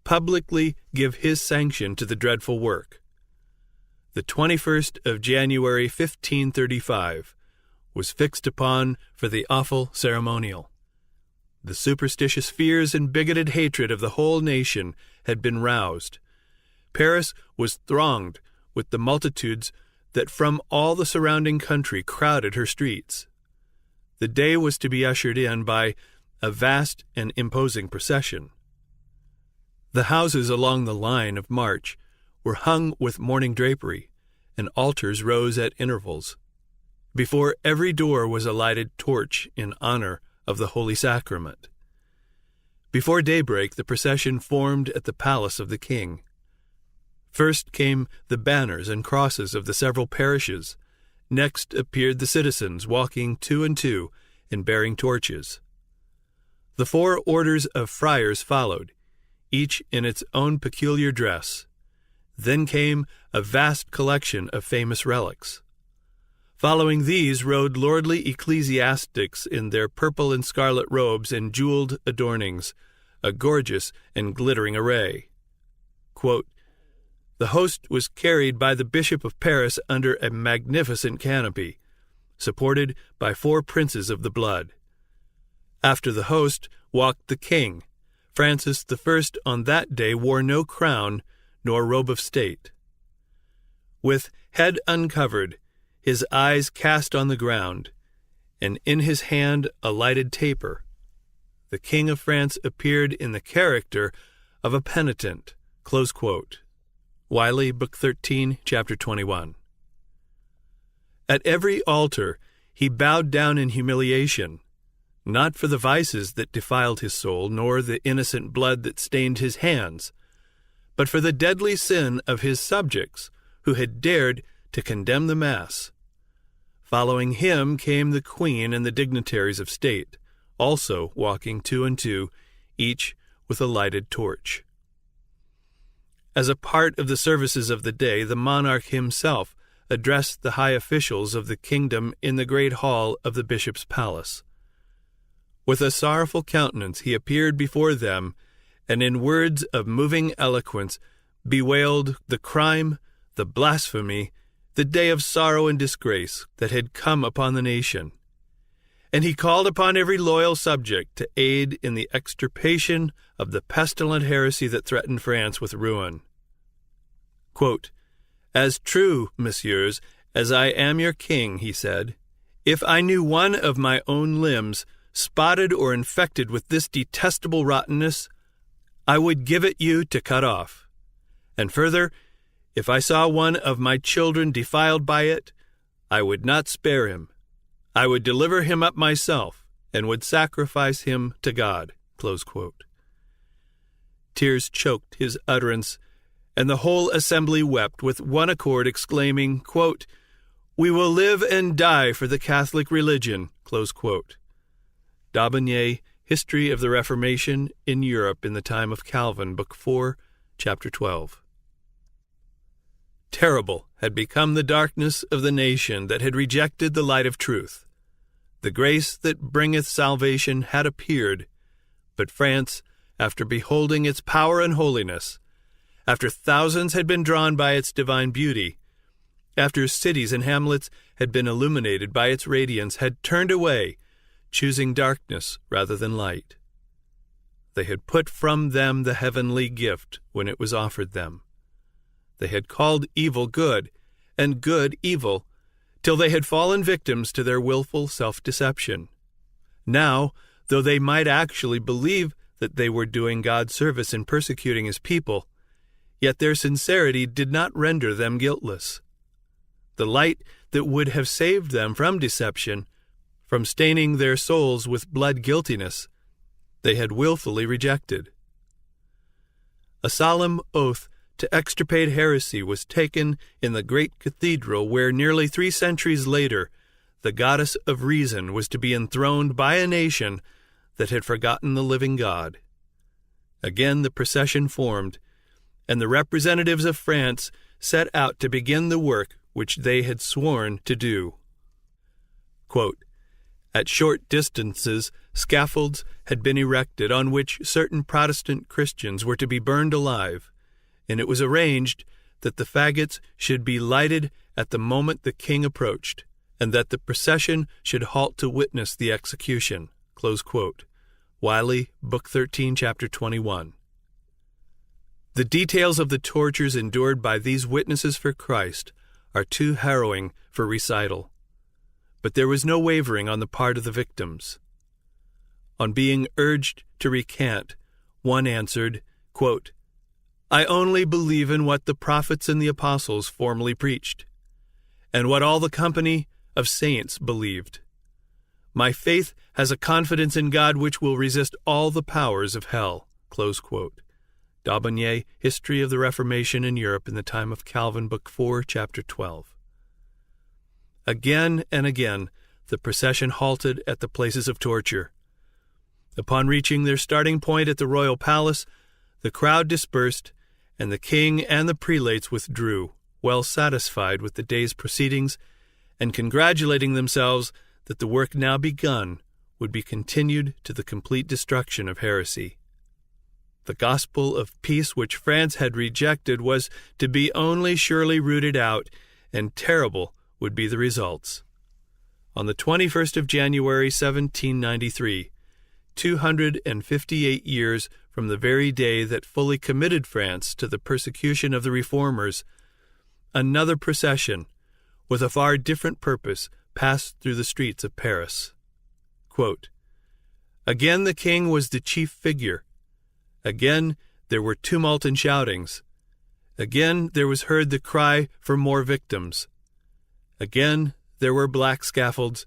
publicly give his sanction to the dreadful work. The 21st of January 1535 was fixed upon for the awful ceremonial. The superstitious fears and bigoted hatred of the whole nation had been roused. Paris was thronged with the multitudes that from all the surrounding country crowded her streets. The day was to be ushered in by a vast and imposing procession. The houses along the line of march were hung with mourning drapery, and altars rose at intervals. Before every door was a lighted torch in honor of the Holy Sacrament. Before daybreak, the procession formed at the palace of the king. First came the banners and crosses of the several parishes. Next appeared the citizens walking two and two and bearing torches. The 4 orders of friars followed, each in its own peculiar dress. Then came a vast collection of famous relics. Following these rode lordly ecclesiastics in their purple and scarlet robes and jeweled adornings, a gorgeous and glittering array. Quote, "The host was carried by the Bishop of Paris under a magnificent canopy, supported by 4 princes of the blood. After the host walked the king. Francis I on that day wore no crown nor robe of state. With head uncovered, his eyes cast on the ground, and in his hand a lighted taper, the King of France appeared in the character of a penitent. Close quote. Wiley, Book 13, Chapter 21. At every altar he bowed down in humiliation, not for the vices that defiled his soul, nor the innocent blood that stained his hands, but for the deadly sin of his subjects, who had dared to condemn the Mass. Following him came the Queen and the dignitaries of state, also walking 2 and 2, each with a lighted torch. As a part of the services of the day, the monarch himself addressed the high officials of the kingdom in the great hall of the bishop's palace. With a sorrowful countenance he appeared before them, and in words of moving eloquence bewailed the crime, the blasphemy, the day of sorrow and disgrace that had come upon the nation. And he called upon every loyal subject to aid in the extirpation of the pestilent heresy that threatened France with ruin. Quote, "As true, messieurs, as I am your king," he said, "if I knew one of my own limbs spotted or infected with this detestable rottenness, I would give it you to cut off. And further, if I saw one of my children defiled by it, I would not spare him. I would deliver him up myself, and would sacrifice him to God." Close quote. Tears choked his utterance, and the whole assembly wept with one accord, exclaiming, quote, "We will live and die for the Catholic religion." Close quote. D'Aubigné, History of the Reformation in Europe in the Time of Calvin, Book 4, Chapter 12. Terrible had become the darkness of the nation that had rejected the light of truth. The grace that bringeth salvation had appeared, but France, after beholding its power and holiness, after thousands had been drawn by its divine beauty, after cities and hamlets had been illuminated by its radiance, had turned away, choosing darkness rather than light. They had put from them the heavenly gift when it was offered them. They had called evil good, and good evil, till they had fallen victims to their willful self-deception. Now, though they might actually believe that they were doing God service in persecuting his people, yet their sincerity did not render them guiltless. The light that would have saved them from deception, from staining their souls with blood guiltiness, they had willfully rejected. A solemn oath to extirpate heresy was taken in the great cathedral where nearly 3 centuries later the goddess of reason was to be enthroned by a nation that had forgotten the living God. Again the procession formed, and the representatives of France set out to begin the work which they had sworn to do. Quote, "At short distances scaffolds had been erected on which certain Protestant Christians were to be burned alive, and it was arranged that the faggots should be lighted at the moment the king approached, and that the procession should halt to witness the execution." Close quote. Wiley, Book 13, Chapter 21. The details of the tortures endured by these witnesses for Christ are too harrowing for recital. But there was no wavering on the part of the victims. On being urged to recant, one answered, quote, "I only believe in what the prophets and the apostles formerly preached, and what all the company of saints believed. My faith has a confidence in God which will resist all the powers of hell." Close quote. D'Aubigné, History of the Reformation in Europe in the Time of Calvin, Book 4, Chapter 12. Again and again the procession halted at the places of torture. Upon reaching their starting point at the royal palace, the crowd dispersed, and the king and the prelates withdrew, well satisfied with the day's proceedings, and congratulating themselves that the work now begun would be continued to the complete destruction of heresy. The gospel of peace which France had rejected was to be only surely rooted out, and terrible would be the results. On the 21st of January, 1793, 258 years from the very day that fully committed France to the persecution of the Reformers, another procession, with a far different purpose, passed through the streets of Paris. Quote, "Again the king was the chief figure. Again there were tumult and shoutings. Again there was heard the cry for more victims. Again there were black scaffolds,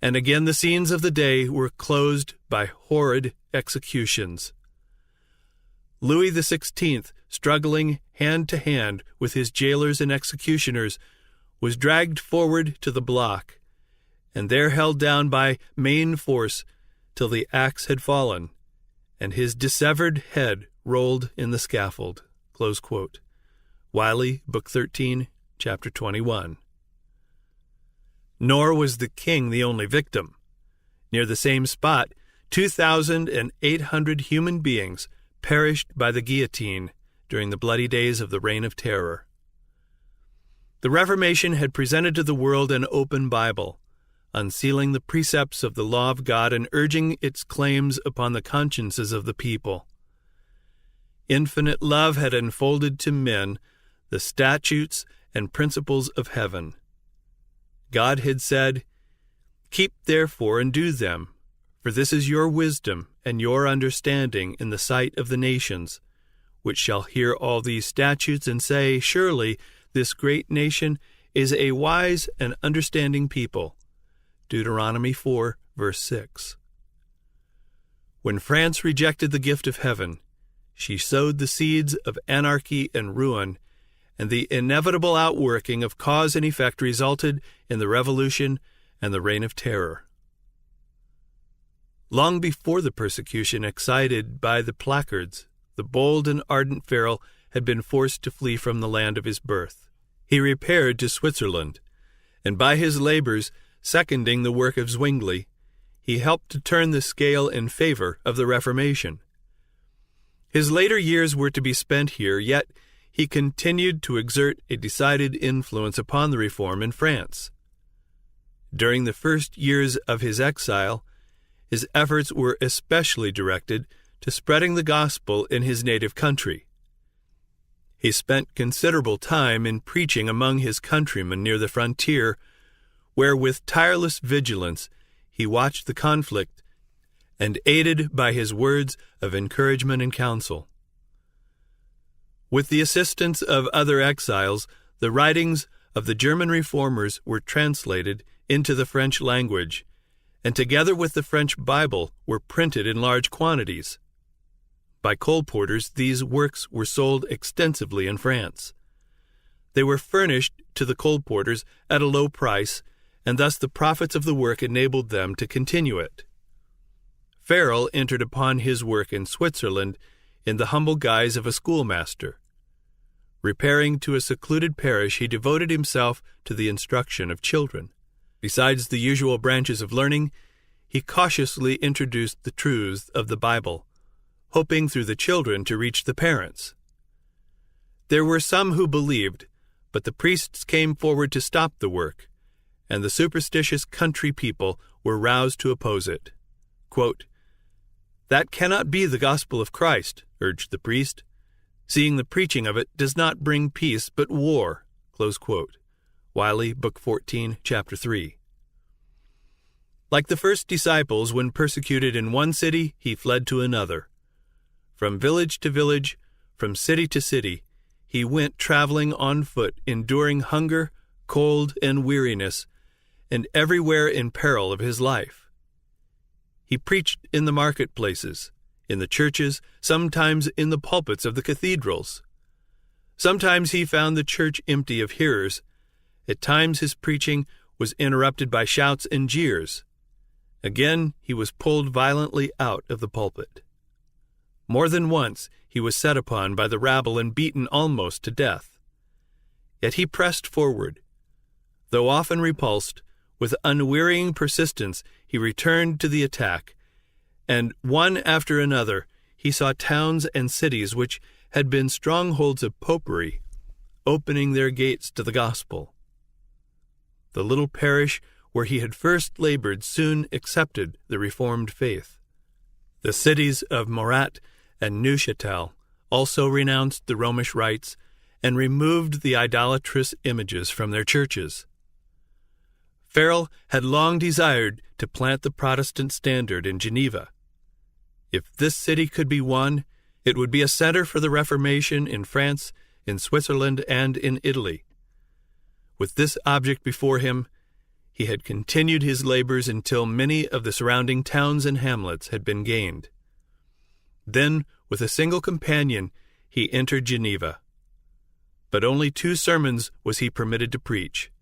and again the scenes of the day were closed by horrid executions. Louis XVI, struggling hand to hand with his jailers and executioners, was dragged forward to the block, and there held down by main force till the axe had fallen, and his dissevered head rolled in the scaffold." Close quote. Wiley, Book 13, Chapter 21. Nor was the king the only victim. Near the same spot, 2,800 human beings perished by the guillotine during the bloody days of the Reign of Terror. The Reformation had presented to the world an open Bible, unsealing the precepts of the law of God and urging its claims upon the consciences of the people. Infinite love had unfolded to men the statutes and principles of heaven. God had said, "Keep therefore and do them, for this is your wisdom and your understanding in the sight of the nations, which shall hear all these statutes and say, Surely this great nation is a wise and understanding people." Deuteronomy 4, verse 6. When France rejected the gift of heaven, she sowed the seeds of anarchy and ruin, and the inevitable outworking of cause and effect resulted in the Revolution and the Reign of Terror. Long before the persecution excited by the placards, the bold and ardent Farel had been forced to flee from the land of his birth. He repaired to Switzerland, and by his labors, seconding the work of Zwingli, he helped to turn the scale in favor of the Reformation. His later years were to be spent here, yet he continued to exert a decided influence upon the reform in France. During the first years of his exile, his efforts were especially directed to spreading the gospel in his native country. He spent considerable time in preaching among his countrymen near the frontier, where with tireless vigilance he watched the conflict and aided by his words of encouragement and counsel. With the assistance of other exiles, the writings of the German reformers were translated into the French language, and together with the French Bible were printed in large quantities. By colporteurs, these works were sold extensively in France. They were furnished to the colporteurs at a low price, and thus the profits of the work enabled them to continue it. Farel entered upon his work in Switzerland in the humble guise of a schoolmaster. Repairing to a secluded parish, he devoted himself to the instruction of children. Besides the usual branches of learning, he cautiously introduced the truths of the Bible, hoping through the children to reach the parents. There were some who believed, but the priests came forward to stop the work, and the superstitious country people were roused to oppose it. Quote, "That cannot be the gospel of Christ," urged the priest, "seeing the preaching of it does not bring peace but war." Close quote. Wiley, Book 14, Chapter 3. Like the first disciples, when persecuted in one city, he fled to another. From village to village, from city to city, he went traveling on foot, enduring hunger, cold, and weariness, and everywhere in peril of his life. He preached in the marketplaces, in the churches, sometimes in the pulpits of the cathedrals. Sometimes he found the church empty of hearers. At times his preaching was interrupted by shouts and jeers. Again he was pulled violently out of the pulpit. More than once he was set upon by the rabble and beaten almost to death. Yet he pressed forward. Though often repulsed, with unwearying persistence he returned to the attack, and one after another he saw towns and cities which had been strongholds of popery opening their gates to the gospel. The little parish where he had first labored, soon accepted the Reformed faith. The cities of Morat and Neuchâtel also renounced the Romish rites and removed the idolatrous images from their churches. Farel had long desired to plant the Protestant standard in Geneva. If this city could be won, it would be a center for the Reformation in France, in Switzerland, and in Italy. With this object before him, he had continued his labors until many of the surrounding towns and hamlets had been gained. Then, with a single companion, he entered Geneva. But only 2 sermons was he permitted to preach.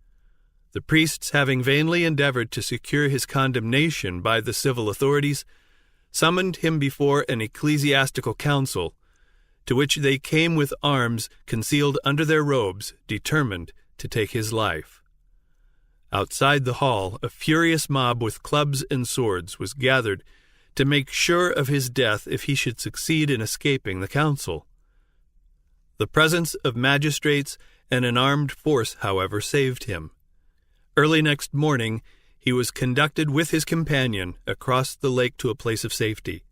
The priests, having vainly endeavored to secure his condemnation by the civil authorities, summoned him before an ecclesiastical council, to which they came with arms concealed under their robes, determined to take his life. Outside the hall, a furious mob with clubs and swords was gathered to make sure of his death if he should succeed in escaping the council. The presence of magistrates and an armed force, however, saved him. Early next morning, he was conducted with his companion across the lake to a place of safety.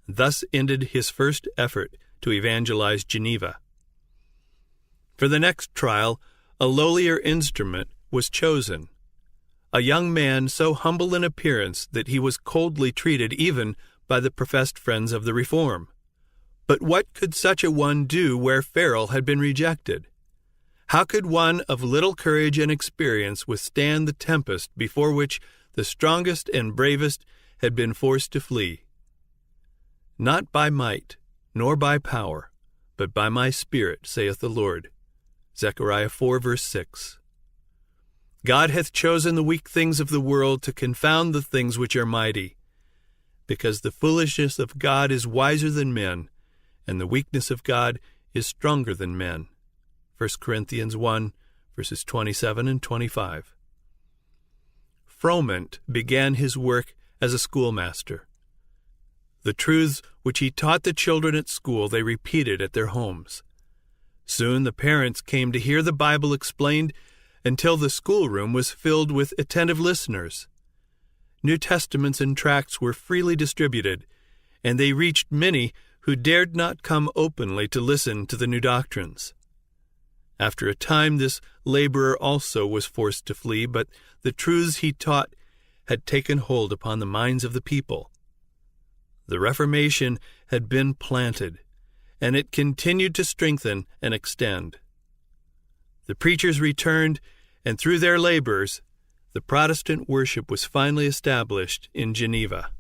Thus ended his first effort to evangelize Geneva. For the next trial, a lowlier instrument was chosen. A young man so humble in appearance that he was coldly treated even by the professed friends of the Reform. But what could such a one do where Farel had been rejected? How could one of little courage and experience withstand the tempest before which the strongest and bravest had been forced to flee? Not by might, nor by power, but by my Spirit, saith the Lord. Zechariah 4, verse 6. God hath chosen the weak things of the world to confound the things which are mighty, because the foolishness of God is wiser than men, and the weakness of God is stronger than men. 1 Corinthians 1, verses 27 and 25. Froment began his work as a schoolmaster. The truths which he taught the children at school they repeated at their homes. Soon the parents came to hear the Bible explained until the schoolroom was filled with attentive listeners. New Testaments and tracts were freely distributed, and they reached many who dared not come openly to listen to the new doctrines. After a time, this laborer also was forced to flee, but the truths he taught had taken hold upon the minds of the people. The Reformation had been planted, and it continued to strengthen and extend. The preachers returned, and through their labors, the Protestant worship was finally established in Geneva.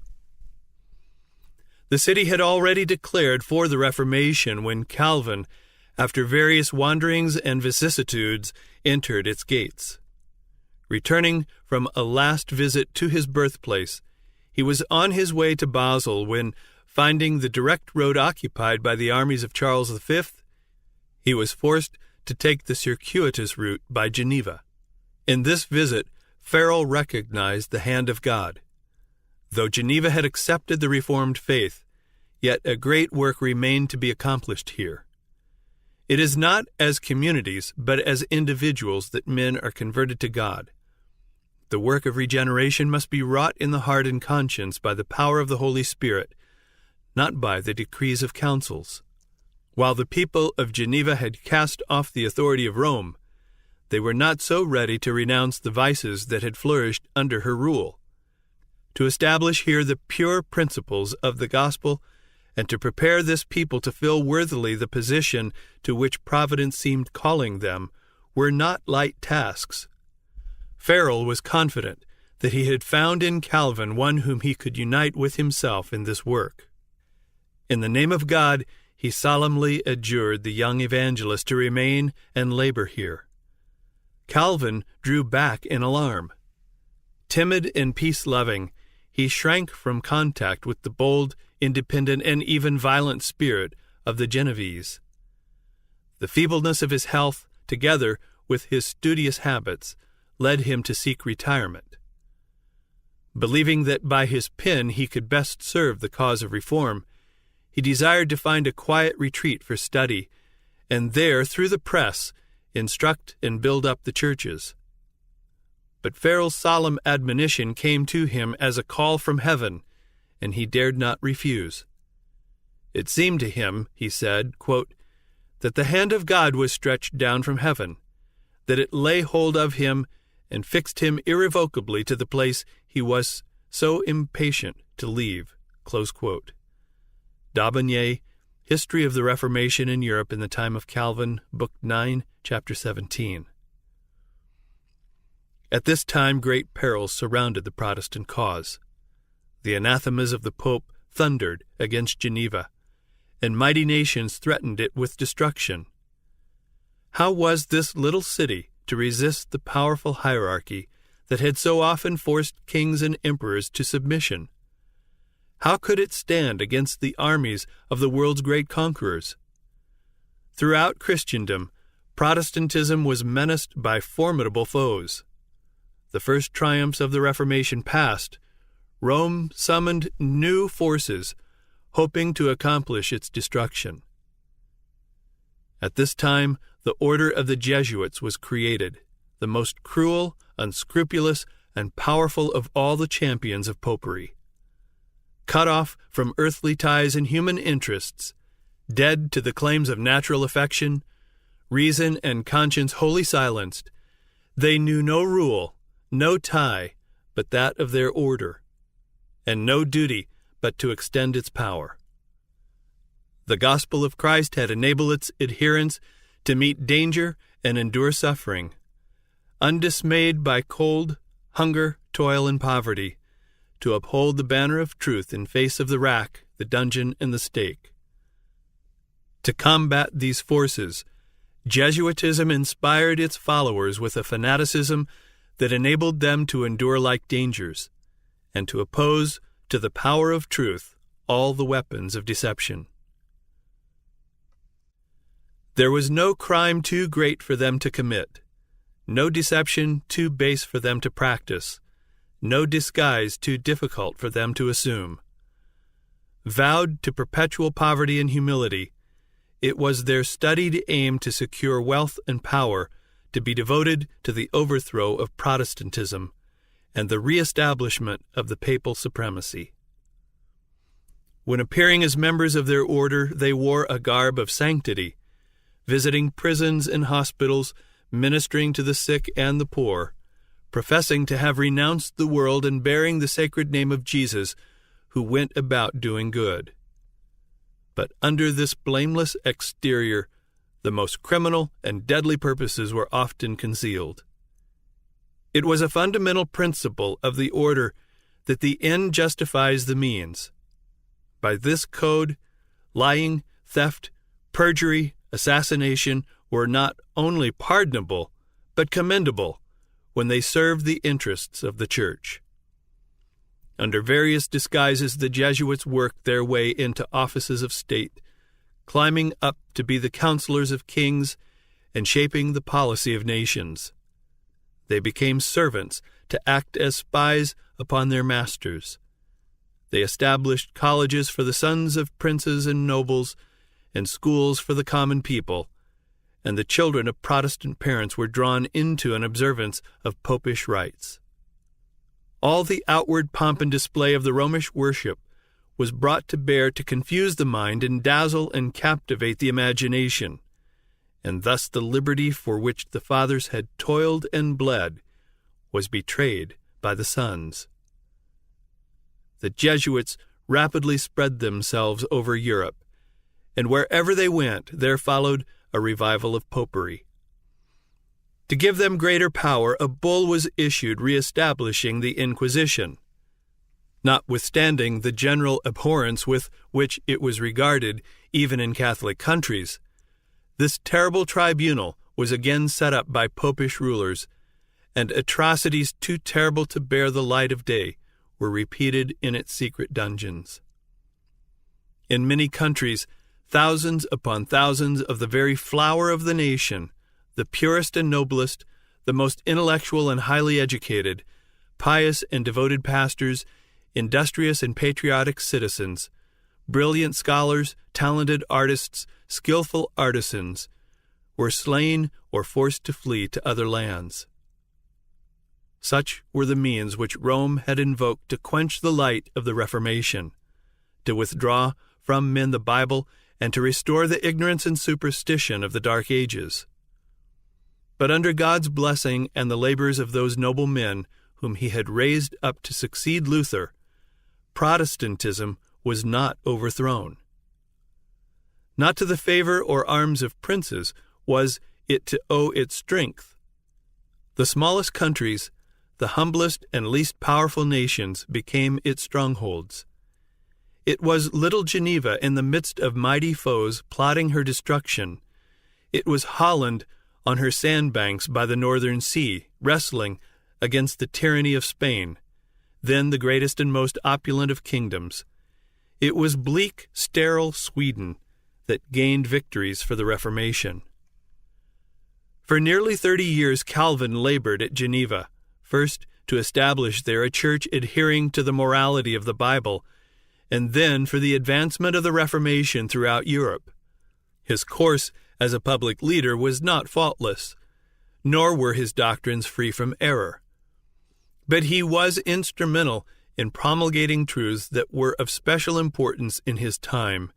The city had already declared for the Reformation when Calvin, after various wanderings and vicissitudes, entered its gates. Returning from a last visit to his birthplace, he was on his way to Basel when, finding the direct road occupied by the armies of Charles V, he was forced to take the circuitous route by Geneva. In this visit, Farel recognized the hand of God. Though Geneva had accepted the Reformed faith, yet a great work remained to be accomplished here. It is not as communities, but as individuals that men are converted to God. The work of regeneration must be wrought in the heart and conscience by the power of the Holy Spirit, not by the decrees of councils. While the people of Geneva had cast off the authority of Rome, they were not so ready to renounce the vices that had flourished under her rule. To establish here the pure principles of the gospel and to prepare this people to fill worthily the position to which Providence seemed calling them were not light tasks. Farel was confident that he had found in Calvin one whom he could unite with himself in this work. In the name of God, he solemnly adjured the young evangelist to remain and labor here. Calvin drew back in alarm. Timid and peace-loving, he shrank from contact with the bold, independent, and even violent spirit of the Genevese. The feebleness of his health, together with his studious habits, led him to seek retirement. Believing that by his pen he could best serve the cause of reform, he desired to find a quiet retreat for study, and there, through the press, instruct and build up the churches. But Farel's solemn admonition came to him as a call from heaven, and he dared not refuse. It seemed to him, he said, quote, that the hand of God was stretched down from heaven, that it lay hold of him and fixed him irrevocably to the place he was so impatient to leave. Close quote. D'Aubigné, History of the Reformation in Europe in the Time of Calvin, Book 9, Chapter 17. At this time great perils surrounded the Protestant cause. The anathemas of the Pope thundered against Geneva, and mighty nations threatened it with destruction. How was this little city to resist the powerful hierarchy that had so often forced kings and emperors to submission? How could it stand against the armies of the world's great conquerors? Throughout Christendom, Protestantism was menaced by formidable foes. The first triumphs of the Reformation past, Rome summoned new forces, hoping to accomplish its destruction. At this time, the Order of the Jesuits was created, the most cruel, unscrupulous, and powerful of all the champions of popery. Cut off from earthly ties and human interests, dead to the claims of natural affection, reason and conscience wholly silenced, they knew no rule, no tie but that of their order, and no duty but to extend its power. The gospel of Christ had enabled its adherents to meet danger and endure suffering, undismayed by cold, hunger, toil, and poverty, to uphold the banner of truth in face of the rack, the dungeon, and the stake. To combat these forces, Jesuitism inspired its followers with a fanaticism that enabled them to endure like dangers, and to oppose to the power of truth all the weapons of deception. There was no crime too great for them to commit, no deception too base for them to practice, no disguise too difficult for them to assume. Vowed to perpetual poverty and humility, it was their studied aim to secure wealth and power to be devoted to the overthrow of Protestantism and the re-establishment of the papal supremacy. When appearing as members of their order, they wore a garb of sanctity, visiting prisons and hospitals, ministering to the sick and the poor, professing to have renounced the world and bearing the sacred name of Jesus, who went about doing good. But under this blameless exterior, the most criminal and deadly purposes were often concealed. It was a fundamental principle of the order that the end justifies the means. By this code, lying, theft, perjury, assassination were not only pardonable, but commendable when they served the interests of the Church. Under various disguises, the Jesuits worked their way into offices of state, climbing up to be the counselors of kings and shaping the policy of nations. They became servants to act as spies upon their masters. They established colleges for the sons of princes and nobles, and schools for the common people, and the children of Protestant parents were drawn into an observance of popish rites. All the outward pomp and display of the Romish worship was brought to bear to confuse the mind and dazzle and captivate the imagination, and thus the liberty for which the fathers had toiled and bled was betrayed by the sons. The Jesuits rapidly spread themselves over Europe, and wherever they went, there followed a revival of popery. To give them greater power, a bull was issued re-establishing the Inquisition. Notwithstanding the general abhorrence with which it was regarded even in Catholic countries, this terrible tribunal was again set up by popish rulers, and atrocities too terrible to bear the light of day were repeated in its secret dungeons. In many countries, thousands upon thousands of the very flower of the nation, the purest and noblest, the most intellectual and highly educated, pious and devoted pastors, industrious and patriotic citizens, brilliant scholars, talented artists, skillful artisans, were slain or forced to flee to other lands. Such were the means which Rome had invoked to quench the light of the Reformation, to withdraw from men the Bible, and to restore the ignorance and superstition of the Dark Ages. But under God's blessing and the labors of those noble men whom he had raised up to succeed Luther, Protestantism was not overthrown. Not to the favor or arms of princes was it to owe its strength. The smallest countries, the humblest and least powerful nations, became its strongholds. It was little Geneva in the midst of mighty foes plotting her destruction. It was Holland on her sandbanks by the northern sea, wrestling against the tyranny of Spain, then the greatest and most opulent of kingdoms. It was bleak, sterile Sweden that gained victories for the Reformation. For nearly 30 years Calvin labored at Geneva, first to establish there a church adhering to the morality of the Bible, and then for the advancement of the Reformation throughout Europe. His course as a public leader was not faultless, nor were his doctrines free from error. But he was instrumental in promulgating truths that were of special importance in his time,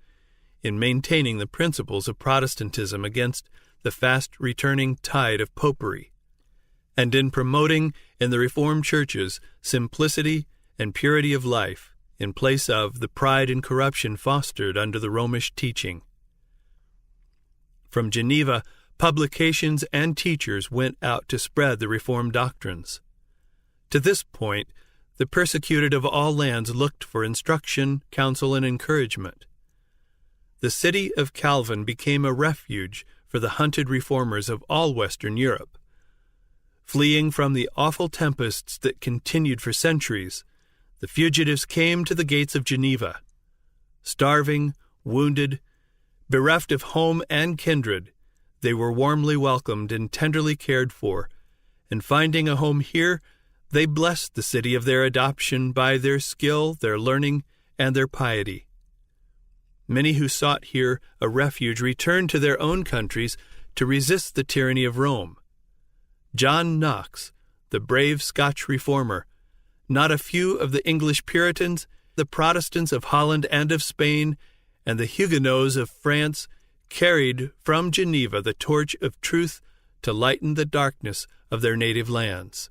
in maintaining the principles of Protestantism against the fast-returning tide of popery, and in promoting in the Reformed churches simplicity and purity of life, in place of the pride and corruption fostered under the Romish teaching. From Geneva, publications and teachers went out to spread the Reformed doctrines. To this point, the persecuted of all lands looked for instruction, counsel, and encouragement. The city of Calvin became a refuge for the hunted reformers of all Western Europe. Fleeing from the awful tempests that continued for centuries, the fugitives came to the gates of Geneva. Starving, wounded, bereft of home and kindred, they were warmly welcomed and tenderly cared for, and finding a home here, they blessed the city of their adoption by their skill, their learning, and their piety. Many who sought here a refuge returned to their own countries to resist the tyranny of Rome. John Knox, the brave Scotch reformer, not a few of the English Puritans, the Protestants of Holland and of Spain, and the Huguenots of France carried from Geneva the torch of truth to lighten the darkness of their native lands.